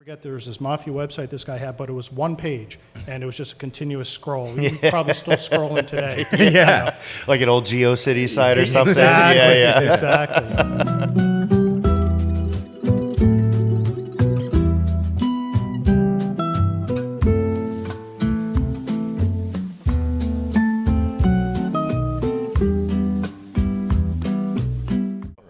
Forget there was this Mafia website this guy had, but it was one page, and it was just a continuous scroll. You're probably still scrolling today. Yeah, like an old GeoCities site or something. Exactly. Yeah. Exactly.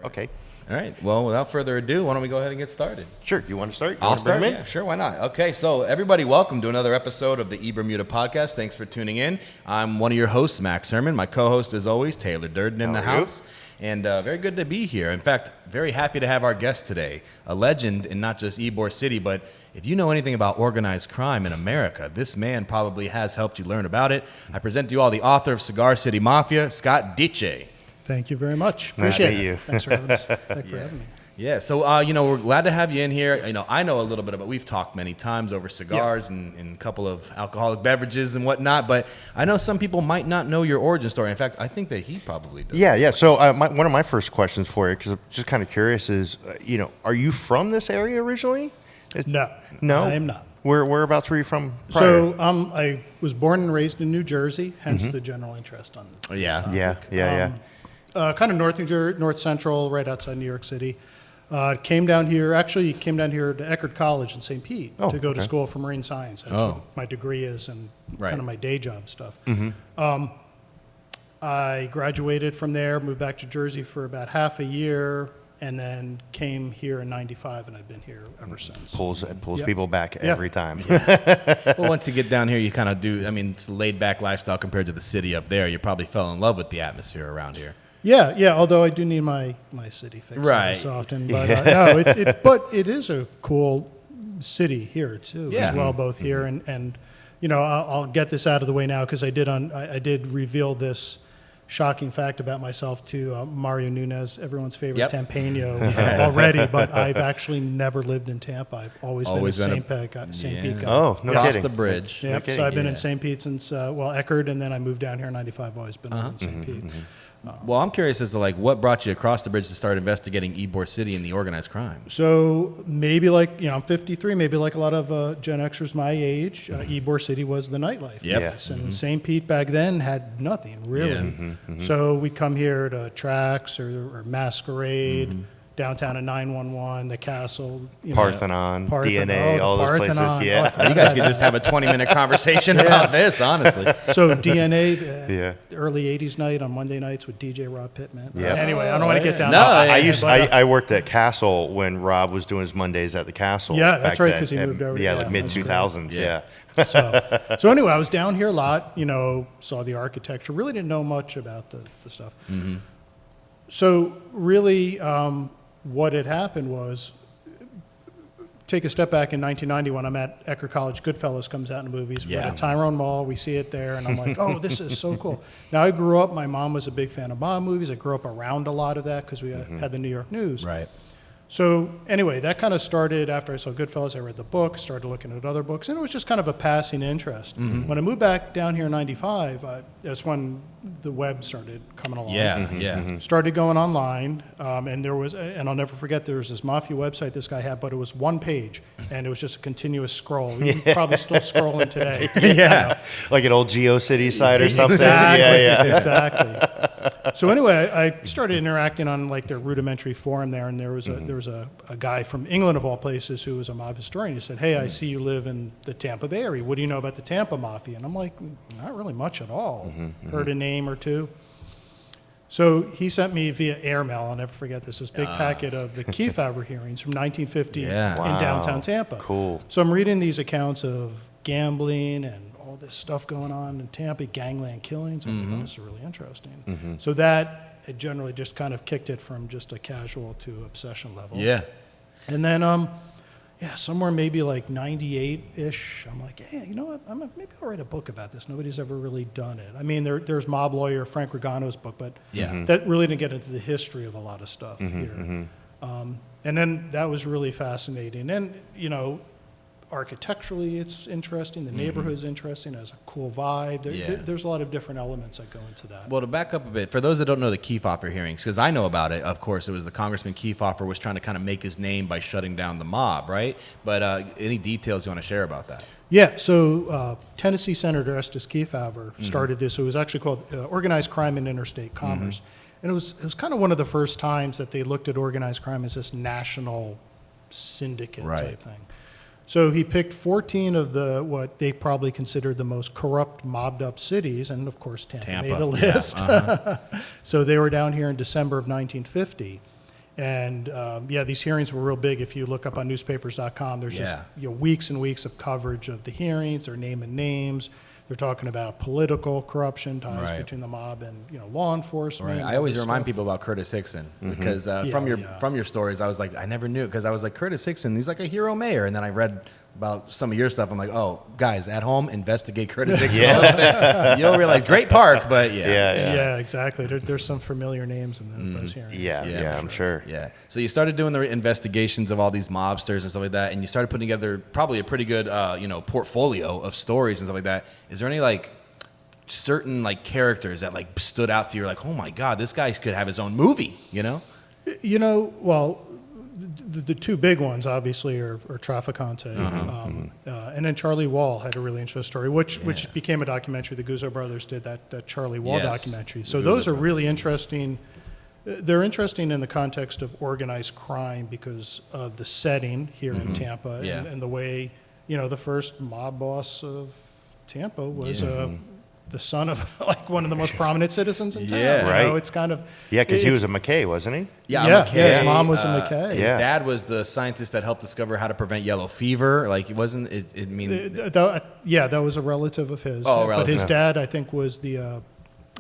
Okay. All right. Well, without further ado, why don't we go ahead and get started? Sure. You want to start? I'll start. Yeah, sure. Why not? Okay. So, everybody, welcome to another episode of the Ybor podcast. Thanks for tuning in. I'm one of your hosts, Max Herman. My co-host, as always, Taylor Durden in the house. And very good to be here. In fact, very happy to have our guest today, a legend in not just Ybor City, but if you know anything about organized crime in America, this man probably has helped you learn about it. I present to you all the author of Cigar City Mafia, Scott Deitche. Thank you very much. Nice to Appreciate meet it. you. Thanks for having us. Thanks for having me. Yeah, so, we're glad to have you in here. I know a little bit about, we've talked many times over cigars and a couple of alcoholic beverages and whatnot, but I know some people might not know your origin story. In fact, I think that he probably does. Yeah. So one of my first questions for you, because I'm just kind of curious, is, are you from this area originally? No, I am not. Whereabouts were you from prior? So I was born and raised in New Jersey, hence the general interest on the topic. Yeah. Kind of north central, right outside New York City. Came down here to Eckerd College in St. Pete to go to school for marine science. That's what my degree is and kind of my day job stuff. I graduated from there, moved back to Jersey for about half a year, and then came here in '95, and I've been here ever since. Pulls people back every time. Well, once you get down here, you kind of do, it's the laid-back lifestyle compared to the city up there. You probably fell in love with the atmosphere around here. Yeah. Although I do need my city fixed every so often, but but it is a cool city here too as well, both here and I'll get this out of the way now because I did reveal this shocking fact about myself to Mario Nunez, everyone's favorite Tampano already, but I've actually never lived in Tampa. I've always been a St. Pete guy. Oh, no Across kidding. the bridge. Yep. So I've been in '. Since Eckerd, and then I moved down here in '95. Always been in St. Pete. Well, I'm curious as to what brought you across the bridge to start investigating Ybor City and the organized crime. So maybe I'm 53, maybe like a lot of Gen Xers my age, Ybor City was the nightlife place. And St. Pete back then had nothing really. So we'd come here to Tracks or Masquerade, downtown at 911, the Castle, Parthenon, DNA, all those places. Yeah, you guys could just have a 20-minute conversation about this, honestly. So DNA, the early '80s night on Monday nights with DJ Rob Pittman. Yeah. Anyway, I don't want to get down. I worked at Castle when Rob was doing his Mondays at the Castle. Yeah, that's right, because he moved over. Yeah, like mid 2000s. Yeah. So anyway, I was down here a lot. Saw the architecture. Really didn't know much about the stuff. So really. What had happened was, take a step back in 1990 when I'm at Eckerd College, Goodfellas comes out in the movies. We're at Tyrone Mall, we see it there, and I'm like, oh, this is so cool. Now, I grew up, my mom was a big fan of mob movies. I grew up around a lot of that because we had the New York News. Right. So anyway, that kind of started after I saw Goodfellas. I read the book, started looking at other books, and it was just kind of a passing interest. When I moved back down here in '95, that's when the web started coming along. Started going online, and and I'll never forget, there was this Mafia website this guy had, but it was one page, and it was just a continuous scroll. You're probably still scrolling today. Like an old GeoCities site or something. Exactly. So anyway, I started interacting on their rudimentary forum there, and there was a guy from England of all places who was a mob historian. He said, "Hey, I see you live in the Tampa Bay area. What do you know about the Tampa Mafia?" And I'm like, "Not really much at all. Heard a name or two." So he sent me via airmail, I'll never forget this big packet of the Kefauver hearings from 1950 in downtown Tampa. Cool. So I'm reading these accounts of gambling and all this stuff going on in Tampa, gangland killings, and this is really interesting. So that it generally just kind of kicked it from just a casual to obsession level. Yeah. And then, somewhere maybe like 98-ish, I'm like, hey, you know what? Maybe I'll write a book about this. Nobody's ever really done it. There's mob lawyer Frank Regano's book, but that really didn't get into the history of a lot of stuff here. And then that was really fascinating. And, architecturally, it's interesting. The neighborhood's interesting. It has a cool vibe. There's a lot of different elements that go into that. Well, to back up a bit, for those that don't know the Kefauver hearings, because I know about it, of course, it was the Congressman Kefauver was trying to kind of make his name by shutting down the mob, right? But any details you want to share about that? Yeah, so Tennessee Senator Estes Kefauver started this. So it was actually called Organized Crime and Interstate Commerce. And it was kind of one of the first times that they looked at organized crime as this national syndicate type thing. So he picked 14 of what they probably considered the most corrupt, mobbed-up cities, and of course Tampa made the list. So they were down here in December of 1950. And these hearings were real big. If you look up on newspapers.com, there's just weeks and weeks of coverage of the hearings. They're naming names. They're talking about political corruption, ties between the mob and law enforcement. Right. I always remind people about Curtis Hickson because from your stories, I was like, I never knew, because I was like, Curtis Hickson, he's like a hero mayor, and then I read about some of your stuff. I'm like, oh, guys, at home, investigate Curtis Hickson a little bit. You don't realize, great park, but yeah, exactly. There's some familiar names in those hearings. Yeah, I'm sure. Yeah. So you started doing the investigations of all these mobsters and stuff like that, and you started putting together probably a pretty good, portfolio of stories and stuff like that. Is there any certain characters that stood out to you? Like, oh my God, this guy could have his own movie. Well, the two big ones obviously are Trafficante, and then Charlie Wall had a really interesting story, which became a documentary. The Guzzo brothers did that Charlie Wall documentary. So those are really interesting. They're interesting in the context of organized crime because of the setting here in Tampa and the way the first mob boss of Tampa was the son of one of the most prominent citizens in town. Yeah, right. It's kind of because he was a McKay, wasn't he? Yeah, his mom was a McKay. His dad was the scientist that helped discover how to prevent yellow fever. It wasn't. That was a relative of his. But his dad, I think, was the.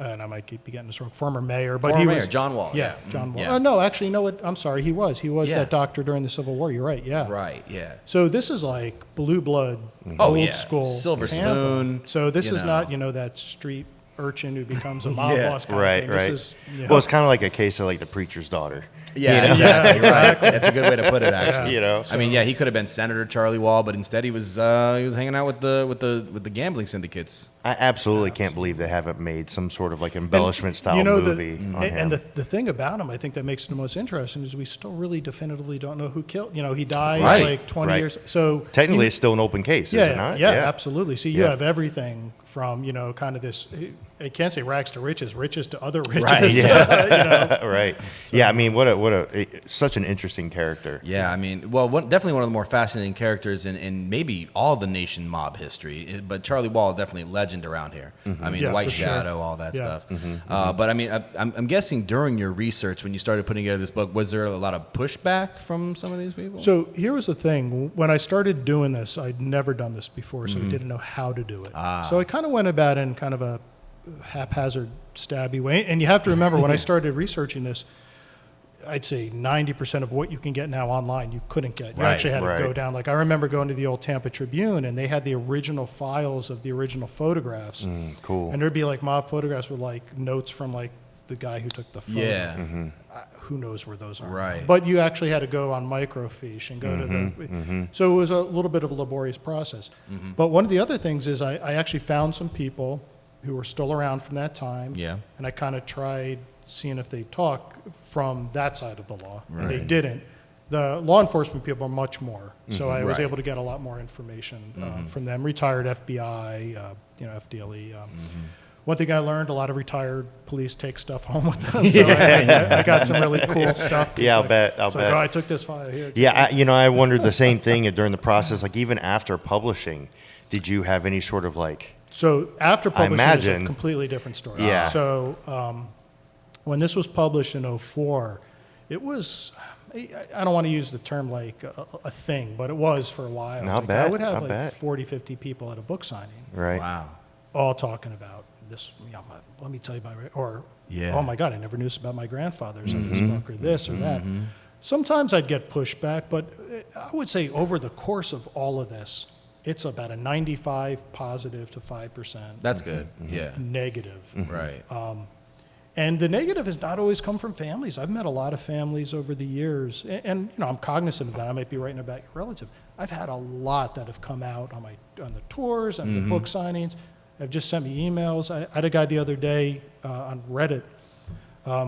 And I might be getting this wrong. Former mayor, but he was John Wall. Yeah, John Wall. No, actually, you know what? I'm sorry. He was that doctor during the Civil War. You're right. Yeah. Right. Yeah. So this is like blue blood, old school, Silver Tampa. Spoon. So this is not that street urchin who becomes a mob boss. Right. This is, well, it's kind of like a case of the preacher's daughter. Yeah, exactly. That's a good way to put it. Actually, So. I mean, he could have been Senator Charlie Wall, but instead he was hanging out with the gambling syndicates. I absolutely can't believe they haven't made some sort of embellishment style movie on him. And the thing about him, I think that makes it the most interesting, is we still really definitively don't know who killed. He dies 20 years. So technically, it's still an open case, is it not? Yeah, absolutely. So you have everything from kind of this. I can't say rags to riches to other riches. Right. Yeah. Right. So, I mean, what a such an interesting character. Yeah. I mean, definitely one of the more fascinating characters in maybe all the nation mob history. But Charlie Wall, definitely a legend around here. I mean, the White Shadow, all that stuff. But I mean, I'm guessing during your research, when you started putting together this book, was there a lot of pushback from some of these people? So here was the thing. When I started doing this, I'd never done this before, so I didn't know how to do it. So I kind of went about it in kind of a haphazard, stabby way. And you have to remember, when I started researching this, I'd say 90% of what you can get now online, you couldn't get. You actually had to go down. I remember going to the old Tampa Tribune, and they had the original files of the original photographs. Cool. And there'd be mob photographs with notes from the guy who took the photo. Yeah. Who knows where those are? Right. But you actually had to go on microfiche and go to the. So it was a little bit of a laborious process. But one of the other things is I actually found some people who were still around from that time. Yeah. And I kind of tried seeing if they talk from that side of the law. Right. And they didn't. The law enforcement people are much more. So I was able to get a lot more information from them. Retired FBI, FDLE. One thing I learned, a lot of retired police take stuff home with them. So I got some really cool stuff. I'll bet. I took this file here. I wondered the same thing during the process. Even after publishing, did you have any sort of So after publishing, it's a completely different story. Yeah. So when this was published in 2004, it was, I don't want to use the term a thing, but it was for a while. I would have 40, 50 people at a book signing. Right. Wow. All talking about this, let me tell you oh my God, I never knew this about my grandfather's in this book, or this or that. Sometimes I'd get pushback, but I would say over the course of all of this, it's about a 95 positive to 5%. That's good. Yeah. Negative. Right. And the negative has not always come from families. I've met a lot of families over the years, and I'm cognizant of that. I might be writing about your relative. I've had a lot that have come out on the tours and the book signings. Have just sent me emails. I had a guy the other day on Reddit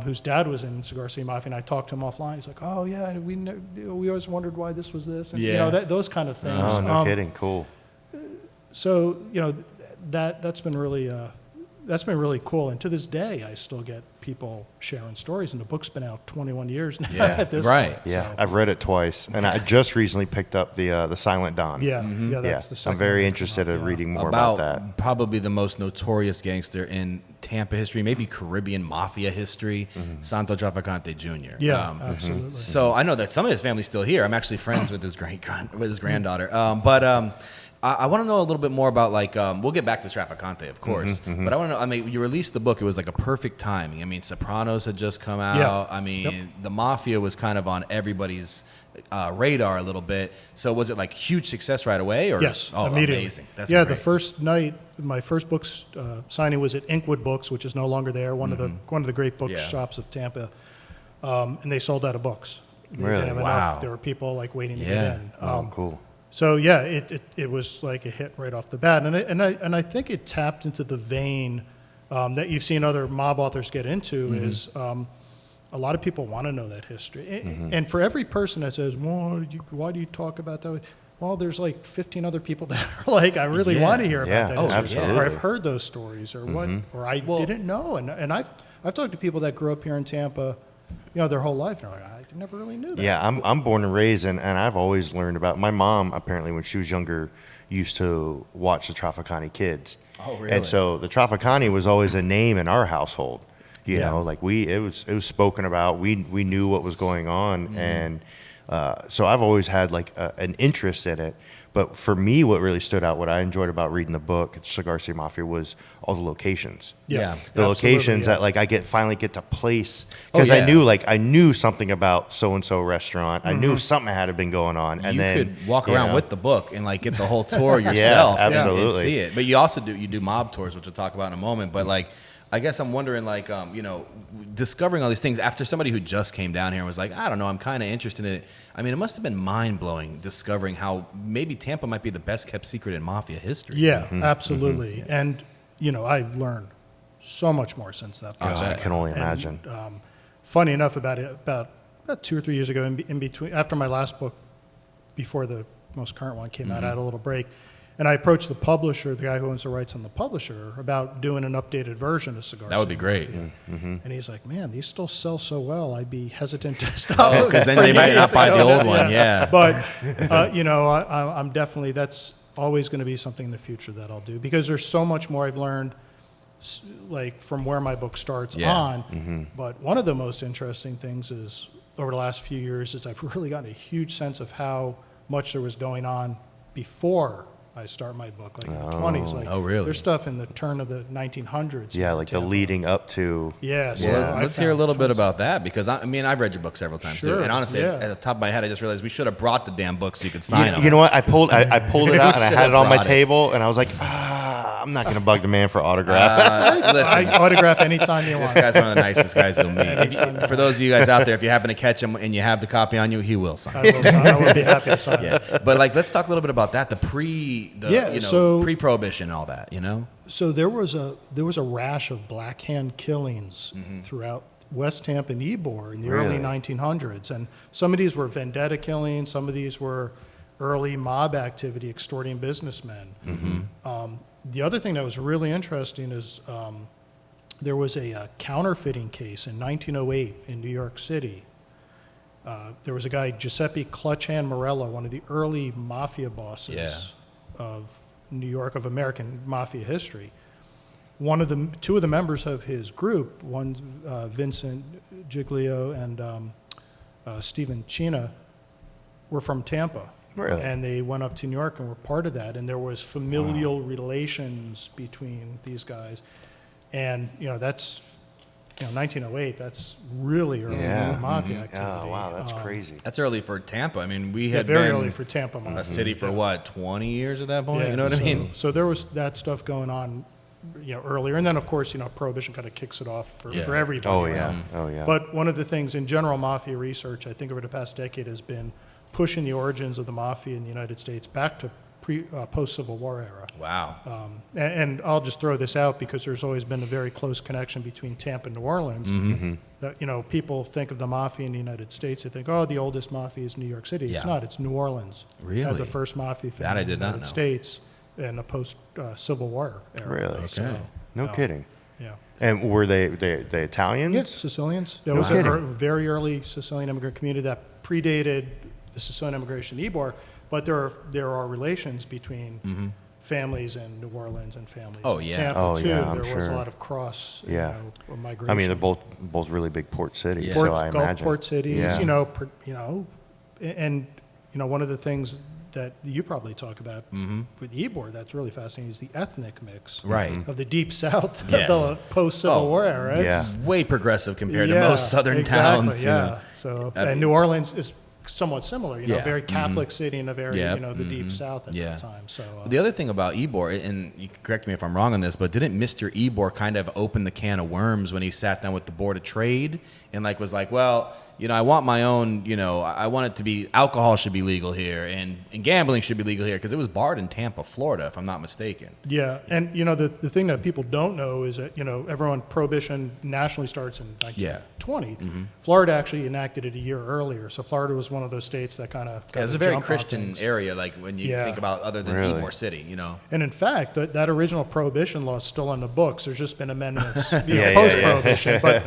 whose dad was in Cigar City Mafia, and I talked to him offline. He's like, "Oh yeah, we always wondered why this was this," and those kind of things. Oh, no kidding, cool. So that's been really cool, and to this day, I still get people sharing stories, and the book's been out 21 years now at this point. Yeah, so. I've read it twice, and I just recently picked up the Silent Dawn. That's the second I'm very one. interested in reading more about that. Probably the most notorious gangster in Tampa history, maybe Caribbean Mafia history, Santo Trafficante Jr. Yeah, absolutely. So I know that some of his family's still here. I'm actually friends with his granddaughter. I want to know a little bit more about, like, we'll get back to Trafficante, of course, but I want to know, I mean, you released the book, it was like a perfect timing. I mean, Sopranos had just come out. Yeah. I mean, the Mafia was kind of on everybody's radar a little bit. So was it like huge success right away? Or? Yes, oh, immediately. Amazing. That's great. The first night, my first book's signing was at Inkwood Books, which is no longer there, one of the great bookshops of Tampa, and they sold out of books. They Really? didn't have enough. There were people like waiting to get in. Cool. So yeah, it was like a hit right off the bat, and I think it tapped into the vein that you've seen other mob authors get into. Is a lot of people want to know that history, and for every person that says, "Well, why do you talk about that?" Well, there's like 15 other people that are like, "I really want to hear about that history," absolutely. or I've heard those stories, or or I didn't know, and I've talked to people that grew up here in Tampa, their whole life, and they're like, I never really knew that. Yeah, I'm born and raised, and I've always learned about. My mom, apparently, when she was younger, used to watch the Trafficante kids. Oh, really? And so the Trafficante was always a name in our household. You know, like it was spoken about. We knew what was going on, and so I've always had like an interest in it. But for me, what really stood out, what I enjoyed about reading the book, Cigar City Mafia, was all the locations. Yeah. The locations that like I finally get to place, because I knew something about so and so restaurant. I knew something had been going on, and you could walk around with the book and like get the whole tour yourself. Absolutely. And see it. But you also do mob tours, which we'll talk about in a moment. But like, I guess I'm wondering, like, discovering all these things after somebody who just came down here and was like, I don't know, I'm kind of interested in it. I mean, it must have been mind-blowing discovering how maybe Tampa might be the best-kept secret in Mafia history. Yeah, absolutely. And, I've learned so much more since that book. I can only imagine. Funny enough, about 2 or 3 years ago, in between, after my last book, before the most current one came out, I had a little break. And I approached the publisher, the guy who owns the rights on the publisher, about doing an updated version of Cigar. That would be great. And he's like, "Man, these still sell so well. I'd be hesitant to stop." Because then they might not buy the old one. Yeah. But I'm definitely, that's always going to be something in the future that I'll do, because there's so much more I've learned, like from where my book starts on. But one of the most interesting things is over the last few years is I've really gotten a huge sense of how much there was going on before I start my book, like in the 20s. Like, really? There's stuff in the turn of the 1900s. Yeah, like the leading up to. Yeah. So Let's hear a little bit about that, because I mean, I've read your book several times too, and honestly, yeah. at the top of my head, I just realized we should have brought the damn book so you could sign them. You know what? I pulled it out and I should had have it on my brought it. table, and I was like, I'm not going to bug the man for autograph. Listen, I autograph anytime you this want. guy's one of the nicest guys you'll meet. For those of you guys out there, if you happen to catch him and you have the copy on you, he will sign. I will be happy to sign. Yeah, but like, let's talk a little bit about that. Pre-prohibition and all that. So there was a rash of black hand killings throughout West Tampa and Ybor in the early 1900s, and some of these were vendetta killings, some of these were early mob activity, extorting businessmen. The other thing that was really interesting is there was a counterfeiting case in 1908 in New York City. There was a guy, Giuseppe Clutchhand Morello, one of the early mafia bosses of New York, of American mafia history. Two of the members of his group, one Vincent Giglio and Stephen China, were from Tampa. Really? And they went up to New York and were part of that. And there was familial relations between these guys. And, that's, 1908, that's really early for mafia activity. Oh, wow, that's crazy. That's early for Tampa. I mean, we had very been early for Tampa mafia. a city for what, 20 years at that point? Yeah, You know what I mean? So there was that stuff going on earlier. And then, of course, Prohibition kind of kicks it off for everybody. Oh, right? yeah. Oh, yeah. But one of the things in general, Mafia research, I think over the past decade, has been pushing the origins of the Mafia in the United States back to post-Civil War era. Wow. And I'll just throw this out because there's always been a very close connection between Tampa and New Orleans. That, people think of the Mafia in the United States, they think, oh, the oldest Mafia is New York City. It's not. It's New Orleans. Really? Had the first Mafia family I did in the not United know. States in the post-Civil War era. Really? Okay. So, No kidding. yeah. And were they Italians? Yes, Sicilians. There was kidding. a very early Sicilian immigrant community that predated the Sicilian immigration in Ybor, but there are relations between families in New Orleans and families in Tampa, Oh, too. yeah, I'm there was a sure. lot of cross migration. I mean, they're both really big port cities, Yeah. so I Gulf imagine. port cities, Yeah. And one of the things that you probably talk about with Ybor that's really fascinating is the ethnic mix Right. of the Deep South, Yes. the post-Civil War era. It's- Yeah. Way progressive compared to most southern exactly, towns. Yeah. So, and New Orleans is somewhat similar. Yeah. Very Catholic city in a very Yeah. the Deep South at Yeah. that time. So The other thing about Ybor, and you can correct me if I'm wrong on this, but didn't Mr. Ybor kind of open the can of worms when he sat down with the Board of Trade and was like, well, I want my own, I want it to be, alcohol should be legal here and gambling should be legal here because it was barred in Tampa, Florida, if I'm not mistaken. yeah, and the thing that people don't know is that Prohibition nationally starts in 1920. Florida actually enacted it a year earlier, so Florida was one of those states that kind of Yeah, it's a very Christian area, when you Yeah. think about other than Really? Ybor City, And in fact, that original Prohibition law is still on the books. There's just been amendments Yeah, post-Prohibition, but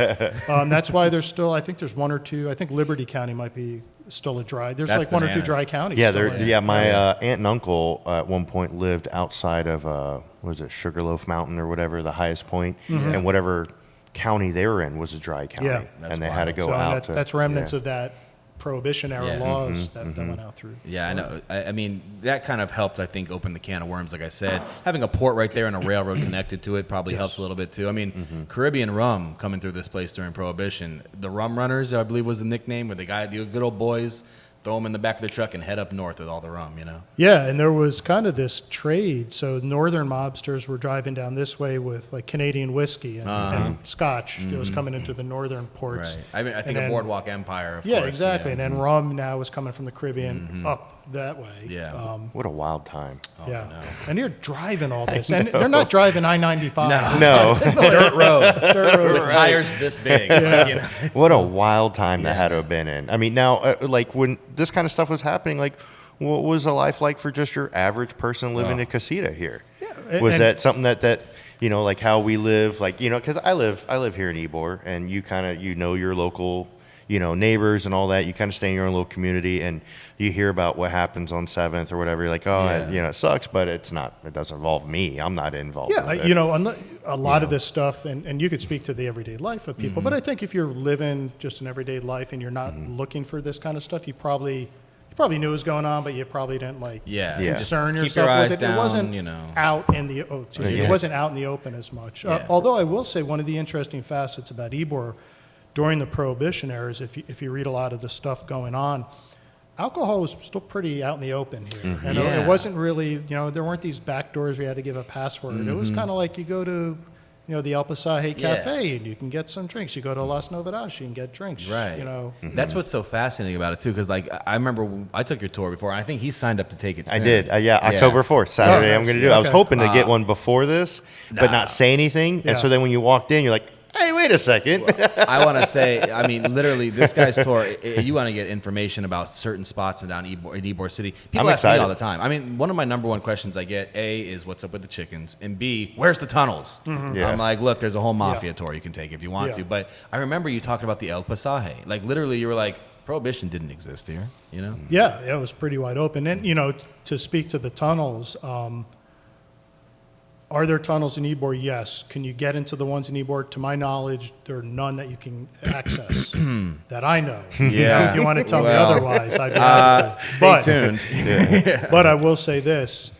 that's why there's still. I think there's one or two. I think Liberty County might be still a dry. There's That's like one or two bananas. dry counties. Yeah, still in it. my aunt and uncle at one point lived outside of what was it, Sugarloaf Mountain or whatever, the highest point, and whatever county they were in was a dry county, Yeah. and they had to go So out. that's remnants of that Prohibition era Yeah. laws that went out through. Yeah, I know. I mean, that kind of helped, I think, open the can of worms, like I said. Having a port right there and a railroad connected to it probably helps a little bit, too. I mean, Caribbean rum coming through this place during Prohibition. The Rum Runners, I believe, was the nickname, where the good old boys throw them in the back of the truck and head up north with all the rum, Yeah, and there was kind of this trade. So northern mobsters were driving down this way with Canadian whiskey and Scotch. It was coming into the northern ports. Right. I mean, I think And of then- Boardwalk Empire, of Yeah, course. exactly. And then rum now was coming from the Caribbean up that way. Yeah. What a wild time. Yeah. And you're driving all this. And they're not driving I-95. No, Dirt roads Dirt roads. with tires this big. what a wild time that had to have been in. I mean, now, when this kind of stuff was happening, what was a life like for just your average person living in a casita here? Yeah. Was And- that something that like how we live, because I live here in Ybor, and you kind of, your local, neighbors and all that. You kind of stay in your own little community, and you hear about what happens on 7th or whatever. You're like, it sucks, but it doesn't involve me. I'm not involved. Yeah, with it. a lot of this stuff, and you could speak to the everyday life of people, but I think if you're living just an everyday life and you're not looking for this kind of stuff, you probably knew what was going on, but you probably didn't concern Keep yourself your eyes with it. down, it wasn't out in the it wasn't out in the open as much. Yeah. Although I will say one of the interesting facets about Ybor during the Prohibition era is if you read a lot of the stuff going on, alcohol was still pretty out in the open here. And it wasn't really, there weren't these back doors where you had to give a password. It was kind of like you go to, the El Pasaje Cafe and you can get some drinks. You go to Las Novedades, you can get drinks. Right. That's That's what's so fascinating about it, too, because, I remember I took your tour before, and I think he signed up to take it soon. I did. October 4th, Saturday. Oh, I'm going to do. nice. I was Okay. hoping to get one before this, but not say anything. Yeah. And so then when you walked in, you're like, hey, wait a second. I want to say, I mean, literally, this guy's tour, you want to get information about certain spots in Ybor City. People I'm ask me excited. all the time. I mean, one of my number one questions I get, A, is what's up with the chickens? And B, where's the tunnels? Yeah. I'm like, look, there's a whole Mafia tour you can take if you want Yeah. to. But I remember you talking about the El Pasaje. Literally, you were like, Prohibition didn't exist here, Yeah, it was pretty wide open. And, to speak to the tunnels, are there tunnels in Ybor? Yes. Can you get into the ones in Ybor? To my knowledge, there are none that you can access that I know. Yeah. If you want to tell me Well, otherwise, I'd be happy to. Stay tuned. But I will say this.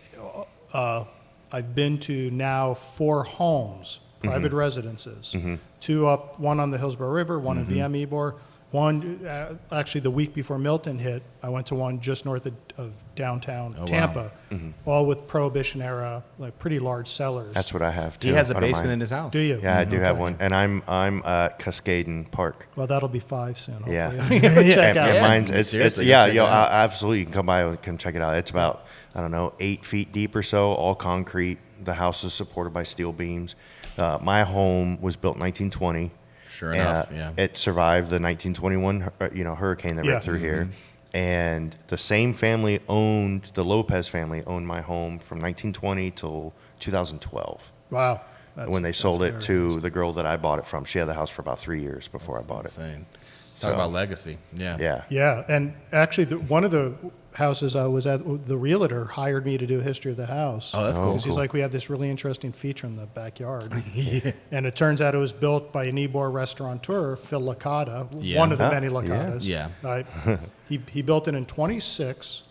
I've been to now 4 homes, private residences, 2 one on the Hillsborough River, one in VM Ybor. One, actually, the week before Milton hit, I went to one just north of downtown Tampa, all with Prohibition era, like pretty large cellars. That's what I have too. He has a under basement mine. in his house. Do you? Yeah, I do have one, and I'm at Cascaden Park. Well, that'll be 5 soon. Hopefully. Yeah. Check out. And mine's Seriously, yeah, check it out. absolutely. You can come by and come check it out. It's about 8 feet deep or so, all concrete. The house is supported by steel beams. My home was built in 1920. Sure enough, yeah. It survived the 1921 hurricane that ripped through here. And the same family the Lopez family owned my home from 1920 till 2012. Wow. When they sold it very to the girl that I bought it from. She had the house for about 3 years before I bought it. Insane. Talk about legacy. Yeah. Yeah. Yeah, and actually, one of the houses I was at, the realtor hired me to do a history of the house. Oh, that's cool. Because he's like, we have this really interesting feature in the backyard. And it turns out it was built by an Ybor restaurateur, Phil Licata, one of the many Licatas. Yeah. He built it in 26.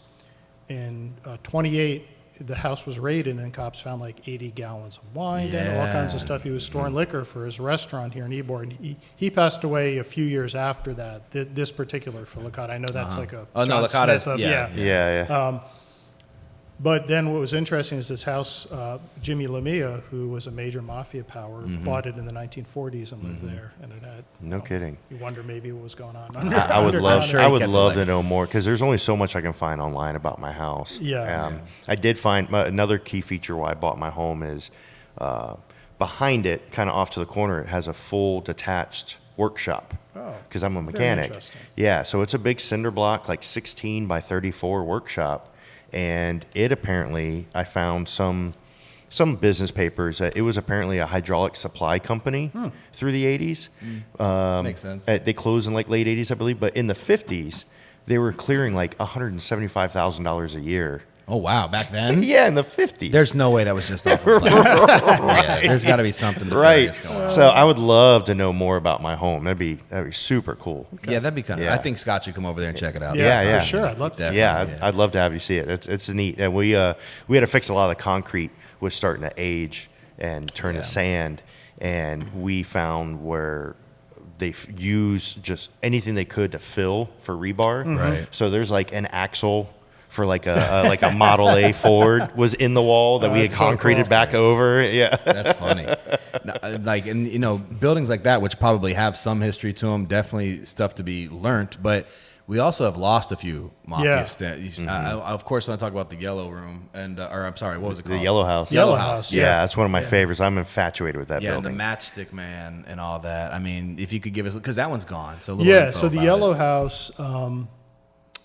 In 28, the house was raided, and cops found like 80 gallons of wine and all kinds of stuff. He was storing liquor for his restaurant here in Ybor, and he passed away a few years after that. This particular Phil Licata, I know that's like a John Licata's, Smith of, Yeah. But then what was interesting is this house, Jimmy Lamia, who was a major Mafia power, bought it in the 1940s and lived there. And it had No kidding. You wonder maybe what was going on. I would love. sure I he would kept the love to legacy. know more because there's only so much I can find online about my house. I did find another key feature why I bought my home is behind it, kind of off to the corner. It has a full detached workshop because I'm a mechanic. interesting. Yeah, so it's a big cinder block, like 16 by 34 workshop, and it apparently I found some business papers that it was apparently a hydraulic supply company through the 80s. Makes sense. They closed in like late 80s, I believe, but in the 50s, they were clearing like $175,000 a year. Oh, wow. Back then? Yeah, in the 50s. There's no way that was just off of yeah, there's got to be something nefarious going on. So I would love to know more about my home. That'd be super cool. Yeah, that'd be kind of. Yeah. I think Scott should come over there and check it out. Yeah. For sure. I'd love to. Definitely. Yeah, I'd love to have you see it. It's neat. And we had to fix a lot of the concrete was starting to age and turn to sand, and we found where they used just anything they could to fill for rebar. Right. So there's like an axle for like a Model A Ford was in the wall that we had that's so concreted cool. back over. Yeah. That's funny. Like, and you know, buildings like that, which probably have some history to them, definitely stuff to be learnt. But we also have lost a few Mafia of course, when I talk about the Yellow Room or I'm sorry, what was it called? The Yellow House. Yellow House. Yeah, Yes. that's one of my favorites. I'm infatuated with that Yeah, building. the Matchstick Man and all that. I mean, if you could give us, because that one's gone. So a little info So the about Yellow it. House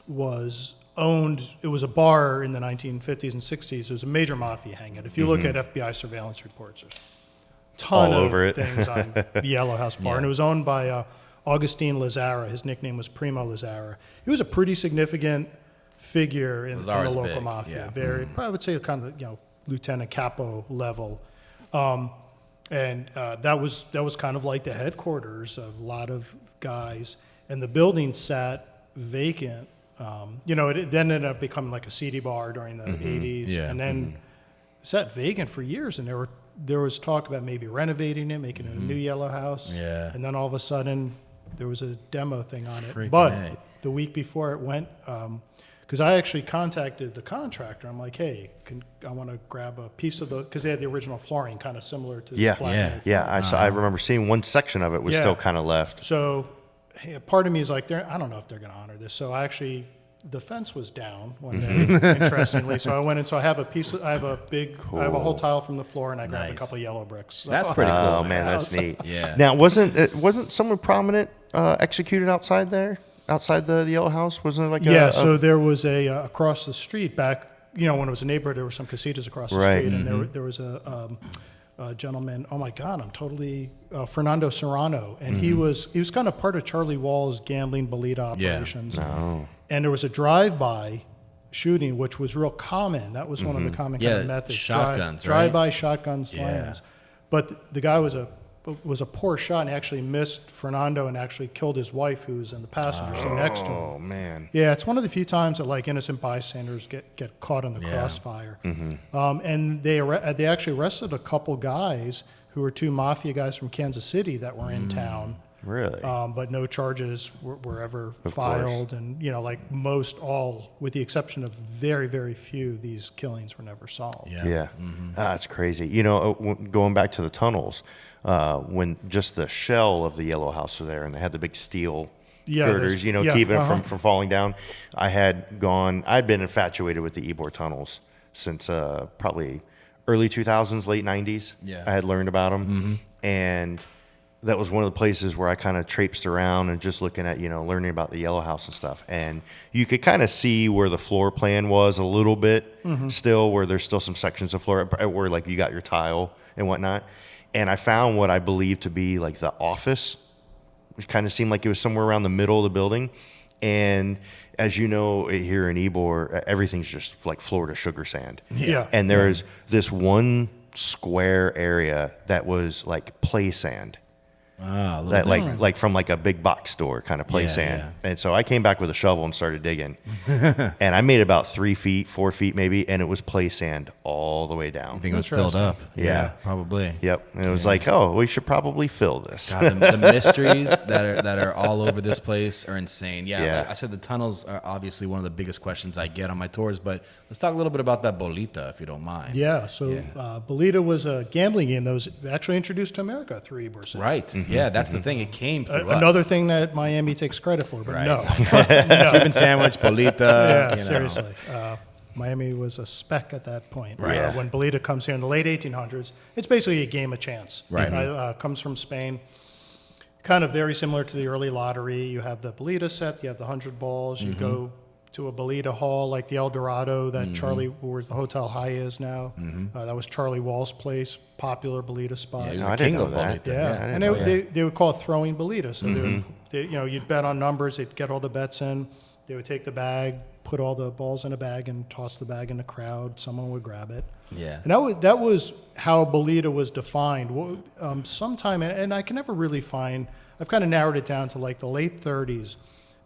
was owned. It was a bar in the 1950s and 60s. It was a major Mafia hangout. If you look at FBI surveillance reports, there's a ton All of over it. things on the Yellow House bar. And it was owned by Augustine Lazara. His nickname was Primo Lazara. He was a pretty significant figure in the Lazara's local big, Mafia. yeah. Very, I would say kind of lieutenant capo level. And that was kind of like the headquarters of a lot of guys. And the building sat vacant. It then ended up becoming like a seedy bar during the 80s. Yeah. And then sat vacant for years. And there was talk about maybe renovating it, making it a new Yellow House. Yeah. And then all of a sudden, there was a demo thing on it. Freaking But A. the week before it went, because I actually contacted the contractor. I'm like, hey, I want to grab a piece of because they had the original flooring, kind of similar to Yeah. the black Yeah, I remember seeing one section of it was still kind of left. So part of me is like, I don't know if they're going to honor this. So actually, the fence was down one day, interestingly. So I went in. So I have a I have a whole tile from the floor, and I grabbed a Nice. couple of yellow bricks. So That's pretty cool. Oh man, that's neat. Yeah. Now, wasn't someone prominent executed outside there, outside the Yellow House? Wasn't it like So there was across the street back. When it was a neighborhood, there were some casitas across the Right. street, and there was a gentleman. Oh my God, I'm totally Fernando Serrano, and he was kind of part of Charlie Wall's gambling Bolita operations. And there was a drive-by shooting, which was real common. That was one of the common kind of methods. shotguns, right? Drive-by shotgun slams. But the guy was a poor shot, and he actually missed Fernando and actually killed his wife, who was in the passenger seat next to him. Oh man. Yeah, it's one of the few times that like innocent bystanders get caught in the crossfire. And they actually arrested a couple guys who were two Mafia guys from Kansas City that were in town. Really? But no charges were ever filed. And, like most all, with the exception of very, very few, these killings were never solved. Yeah. That's crazy. Going back to the tunnels, when just the shell of the yellow house was there and they had the big steel girders, keeping it from falling down. I'd been infatuated with the Ybor tunnels since probably early 2000s, late 90s. Yeah. I had learned about them. And that was one of the places where I kind of traipsed around and just looking at, learning about the yellow house and stuff. And you could kind of see where the floor plan was a little bit still, where there's still some sections of floor where like you got your tile and whatnot. And I found what I believe to be like the office, which kind of seemed like it was somewhere around the middle of the building. And as you know, here in Ybor, everything's just like Florida sugar sand. Yeah. And there's this one square area that was like play sand. That like from like a big box store kind of play sand. Yeah. And so I came back with a shovel and started digging. And I made about 3 feet, 4 feet maybe, and it was play sand all the way down. I think it was filled up. Yeah. Probably. Yep. And it was like, oh, we should probably fill this. God, the mysteries that are all over this place are insane. Yeah. Like I said, the tunnels are obviously one of the biggest questions I get on my tours, but let's talk a little bit about that Bolita, if you don't mind. Yeah. So Bolita was a gambling game that was actually introduced to America through Ybor City. Right. Yeah, that's the thing. It came through us. Another thing that Miami takes credit for, but no. Cuban sandwich, Bolita. Seriously. Miami was a speck at that point. Right. When Bolita comes here in the late 1800s, it's basically a game of chance. Right. Comes from Spain. Kind of very similar to the early lottery. You have the Bolita set, you have the 100 balls, you go to a Bolita hall like the El Dorado that where the Hotel High is now. That was Charlie Wall's place, popular Bolita spot. Yeah, he was I the king didn't of know that. Bolita. Yeah, and they would call it throwing Bolita. So you'd bet on numbers. They'd get all the bets in. They would take the bag, put all the balls in a bag, and toss the bag in the crowd. Someone would grab it. Yeah. And that was how Bolita was defined. Sometime, and I can never really find. I've kind of narrowed it down to like the late 30s.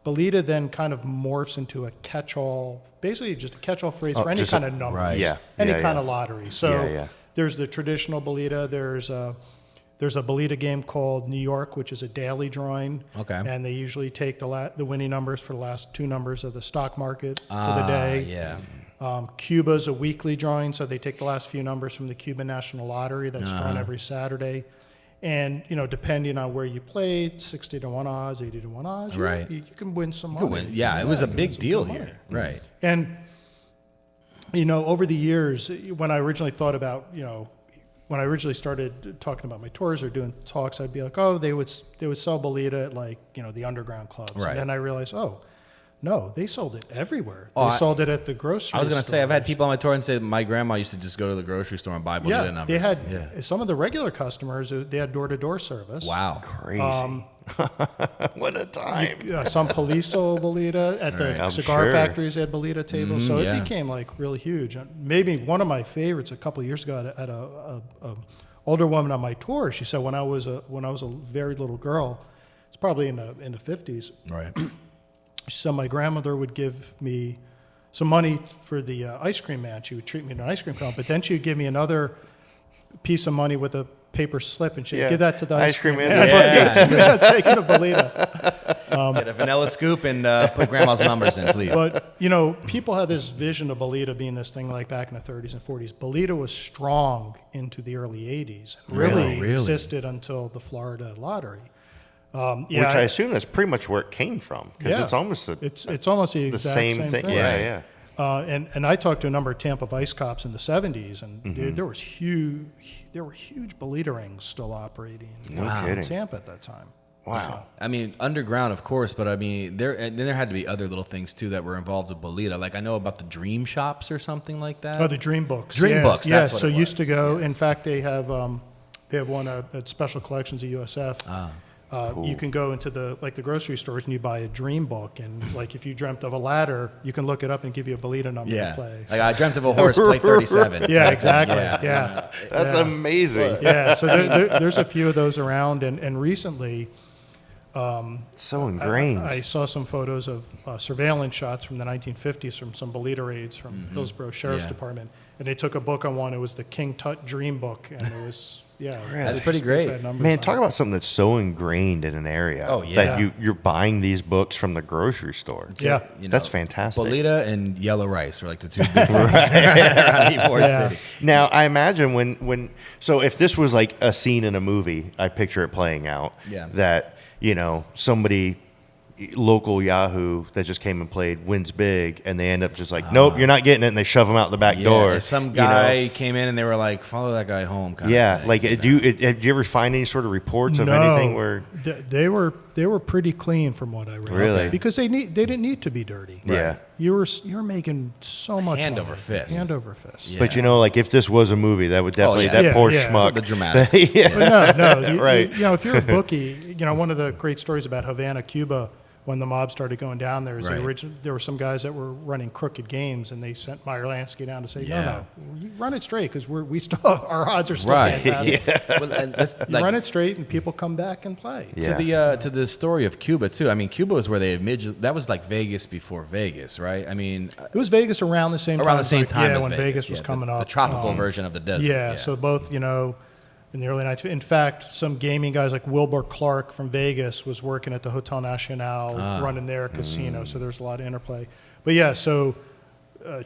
Bolita then kind of morphs into a catch-all, basically just a catch-all phrase for any kind of number. Right. Yeah. Any kind of lottery. So Yeah. there's the traditional Bolita. There's a Bolita game called New York, which is a daily drawing. Okay. And they usually take the winning numbers for the last 2 numbers of the stock market for the day. Yeah. Cuba's a weekly drawing, so they take the last few numbers from the Cuban National Lottery that's drawn every Saturday. And, depending on where you played, 60 to 1 odds, 80 to 1 odds, Right. you can win some money. Yeah, it was a big deal here. Right. And, over the years, when I originally thought about, when I originally started talking about my tours or doing talks, I'd be like, oh, they would sell Bolita at like, the underground clubs. Right. And then I realized, no, they sold it everywhere. Oh, They sold it at the grocery I was going to say, I've had stores. people on my tour and say my grandma used to just go to the grocery store and buy Bolita numbers. They had some of the regular customers. They had door-to-door service. Wow. Crazy. What a time. Some police sold Bolita at the I'm cigar sure. factories. They had Bolita tables, so yeah. it became like really huge. Maybe one of my favorites a couple of years ago at a older woman on my tour. She said when I was a very little girl, it's probably in the 50s. Right. She said my grandmother would give me some money for the ice cream man. She would treat me to an ice cream cone, but then she would give me another piece of money with a paper slip, and she'd give that to the ice cream man. Yeah. Taking a Bolita. Get a vanilla scoop and put grandma's numbers in, please. But, people had this vision of Bolita being this thing like back in the 30s and 40s. Bolita was strong into the early 80s. Really existed until the Florida lottery. Which I assume that's pretty much where it came from, because it's almost it's almost the exact same thing. Yeah. And I talked to a number of Tampa Vice cops in the 70s, and there were huge Bolita rings still operating in Tampa at that time. Wow. I mean, underground, of course, but I mean, there had to be other little things too that were involved with Bolita. Like I know about the dream shops or something like that. Oh, the dream books. Dream books. Yeah. That's what So it was. used to go. Yes. In fact, they have one at Special Collections at USF. Cool. You can go into the grocery stores and you buy a dream book, and like if you dreamt of a ladder, you can look it up and give you a Bolita number to play. Like I dreamt of a horse, play 37. Yeah, exactly. Yeah. That's amazing. Yeah, so there's a few of those around, and recently, so ingrained. I saw some photos of surveillance shots from the 1950s from some Bolita raids from Hillsborough Sheriff's Department, and they took a book on one. It was the King Tut Dream Book, and it was Yeah, That's they pretty just great. had numbers Man, on talk it. about something that's so ingrained in an area. Oh, yeah. That you're buying these books from the grocery store. Yeah. That's fantastic. Bolita and yellow rice are like the two big things around Ybor Yeah. City. Now, I imagine so if this was like a scene in a movie, I picture it playing out. Yeah. That, somebody, local Yahoo that just came and played wins big, and they end up just like, nope, you're not getting it, and they shove them out the back door. If some guy came in and they were like, follow that guy home kind of thing. Like, do you ever find any sort of reports of anything where? They were pretty clean from what I read. Really? Because they didn't need to be dirty. Yeah. You were making so much Hand money. over fist. Hand over fist. Yeah. But like if this was a movie, that would definitely yeah. that poor Yeah. schmuck. The dramatic. But no. Right. If you're a bookie, one of the great stories about Havana, Cuba, when the mob started going down there, is there were some guys that were running crooked games, and they sent Meyer Lansky down to say, no, you run it straight because we still our odds are still fantastic. Well, and that's, You run it straight, and people come back and play. Yeah. To the story of Cuba too. I mean, Cuba was where they that was like Vegas before Vegas, right? I mean, It was Vegas around the same time. around the same time Yeah, as when Vegas was coming the up. tropical version of the desert. Yeah, so both, in the early 90s. In fact, some gaming guys like Ybor Clark from Vegas was working at the Hotel Nacional, running their casino, so there's a lot of interplay. But yeah, so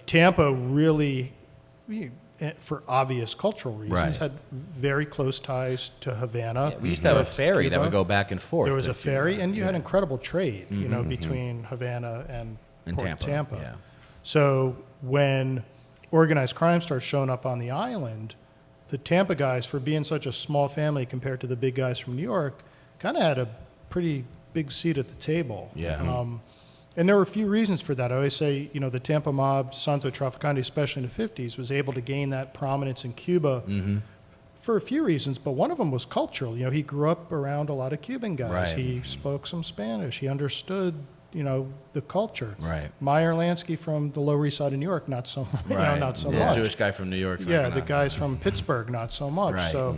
Tampa really, for obvious cultural reasons, had very close ties to Havana. we used to have a ferry that Cuba. would go back and forth. There was to a ferry, Cuba. and you had incredible trade, between Havana and Port Tampa. Yeah. So when organized crime starts showing up on the island, the Tampa guys, for being such a small family compared to the big guys from New York, kind of had a pretty big seat at the table. Yeah. And there were a few reasons for that. I always say, the Tampa mob, Santo Trafficante, especially in the 50s, was able to gain that prominence in Cuba for a few reasons, but one of them was cultural. He grew up around a lot of Cuban guys. Right. He spoke some Spanish. He understood, the culture. Right. Meyer Lansky from the Lower East Side of New York, not so, not so The much. Jewish guy from New York. Yeah, the guys from Pittsburgh, not so much. Right. So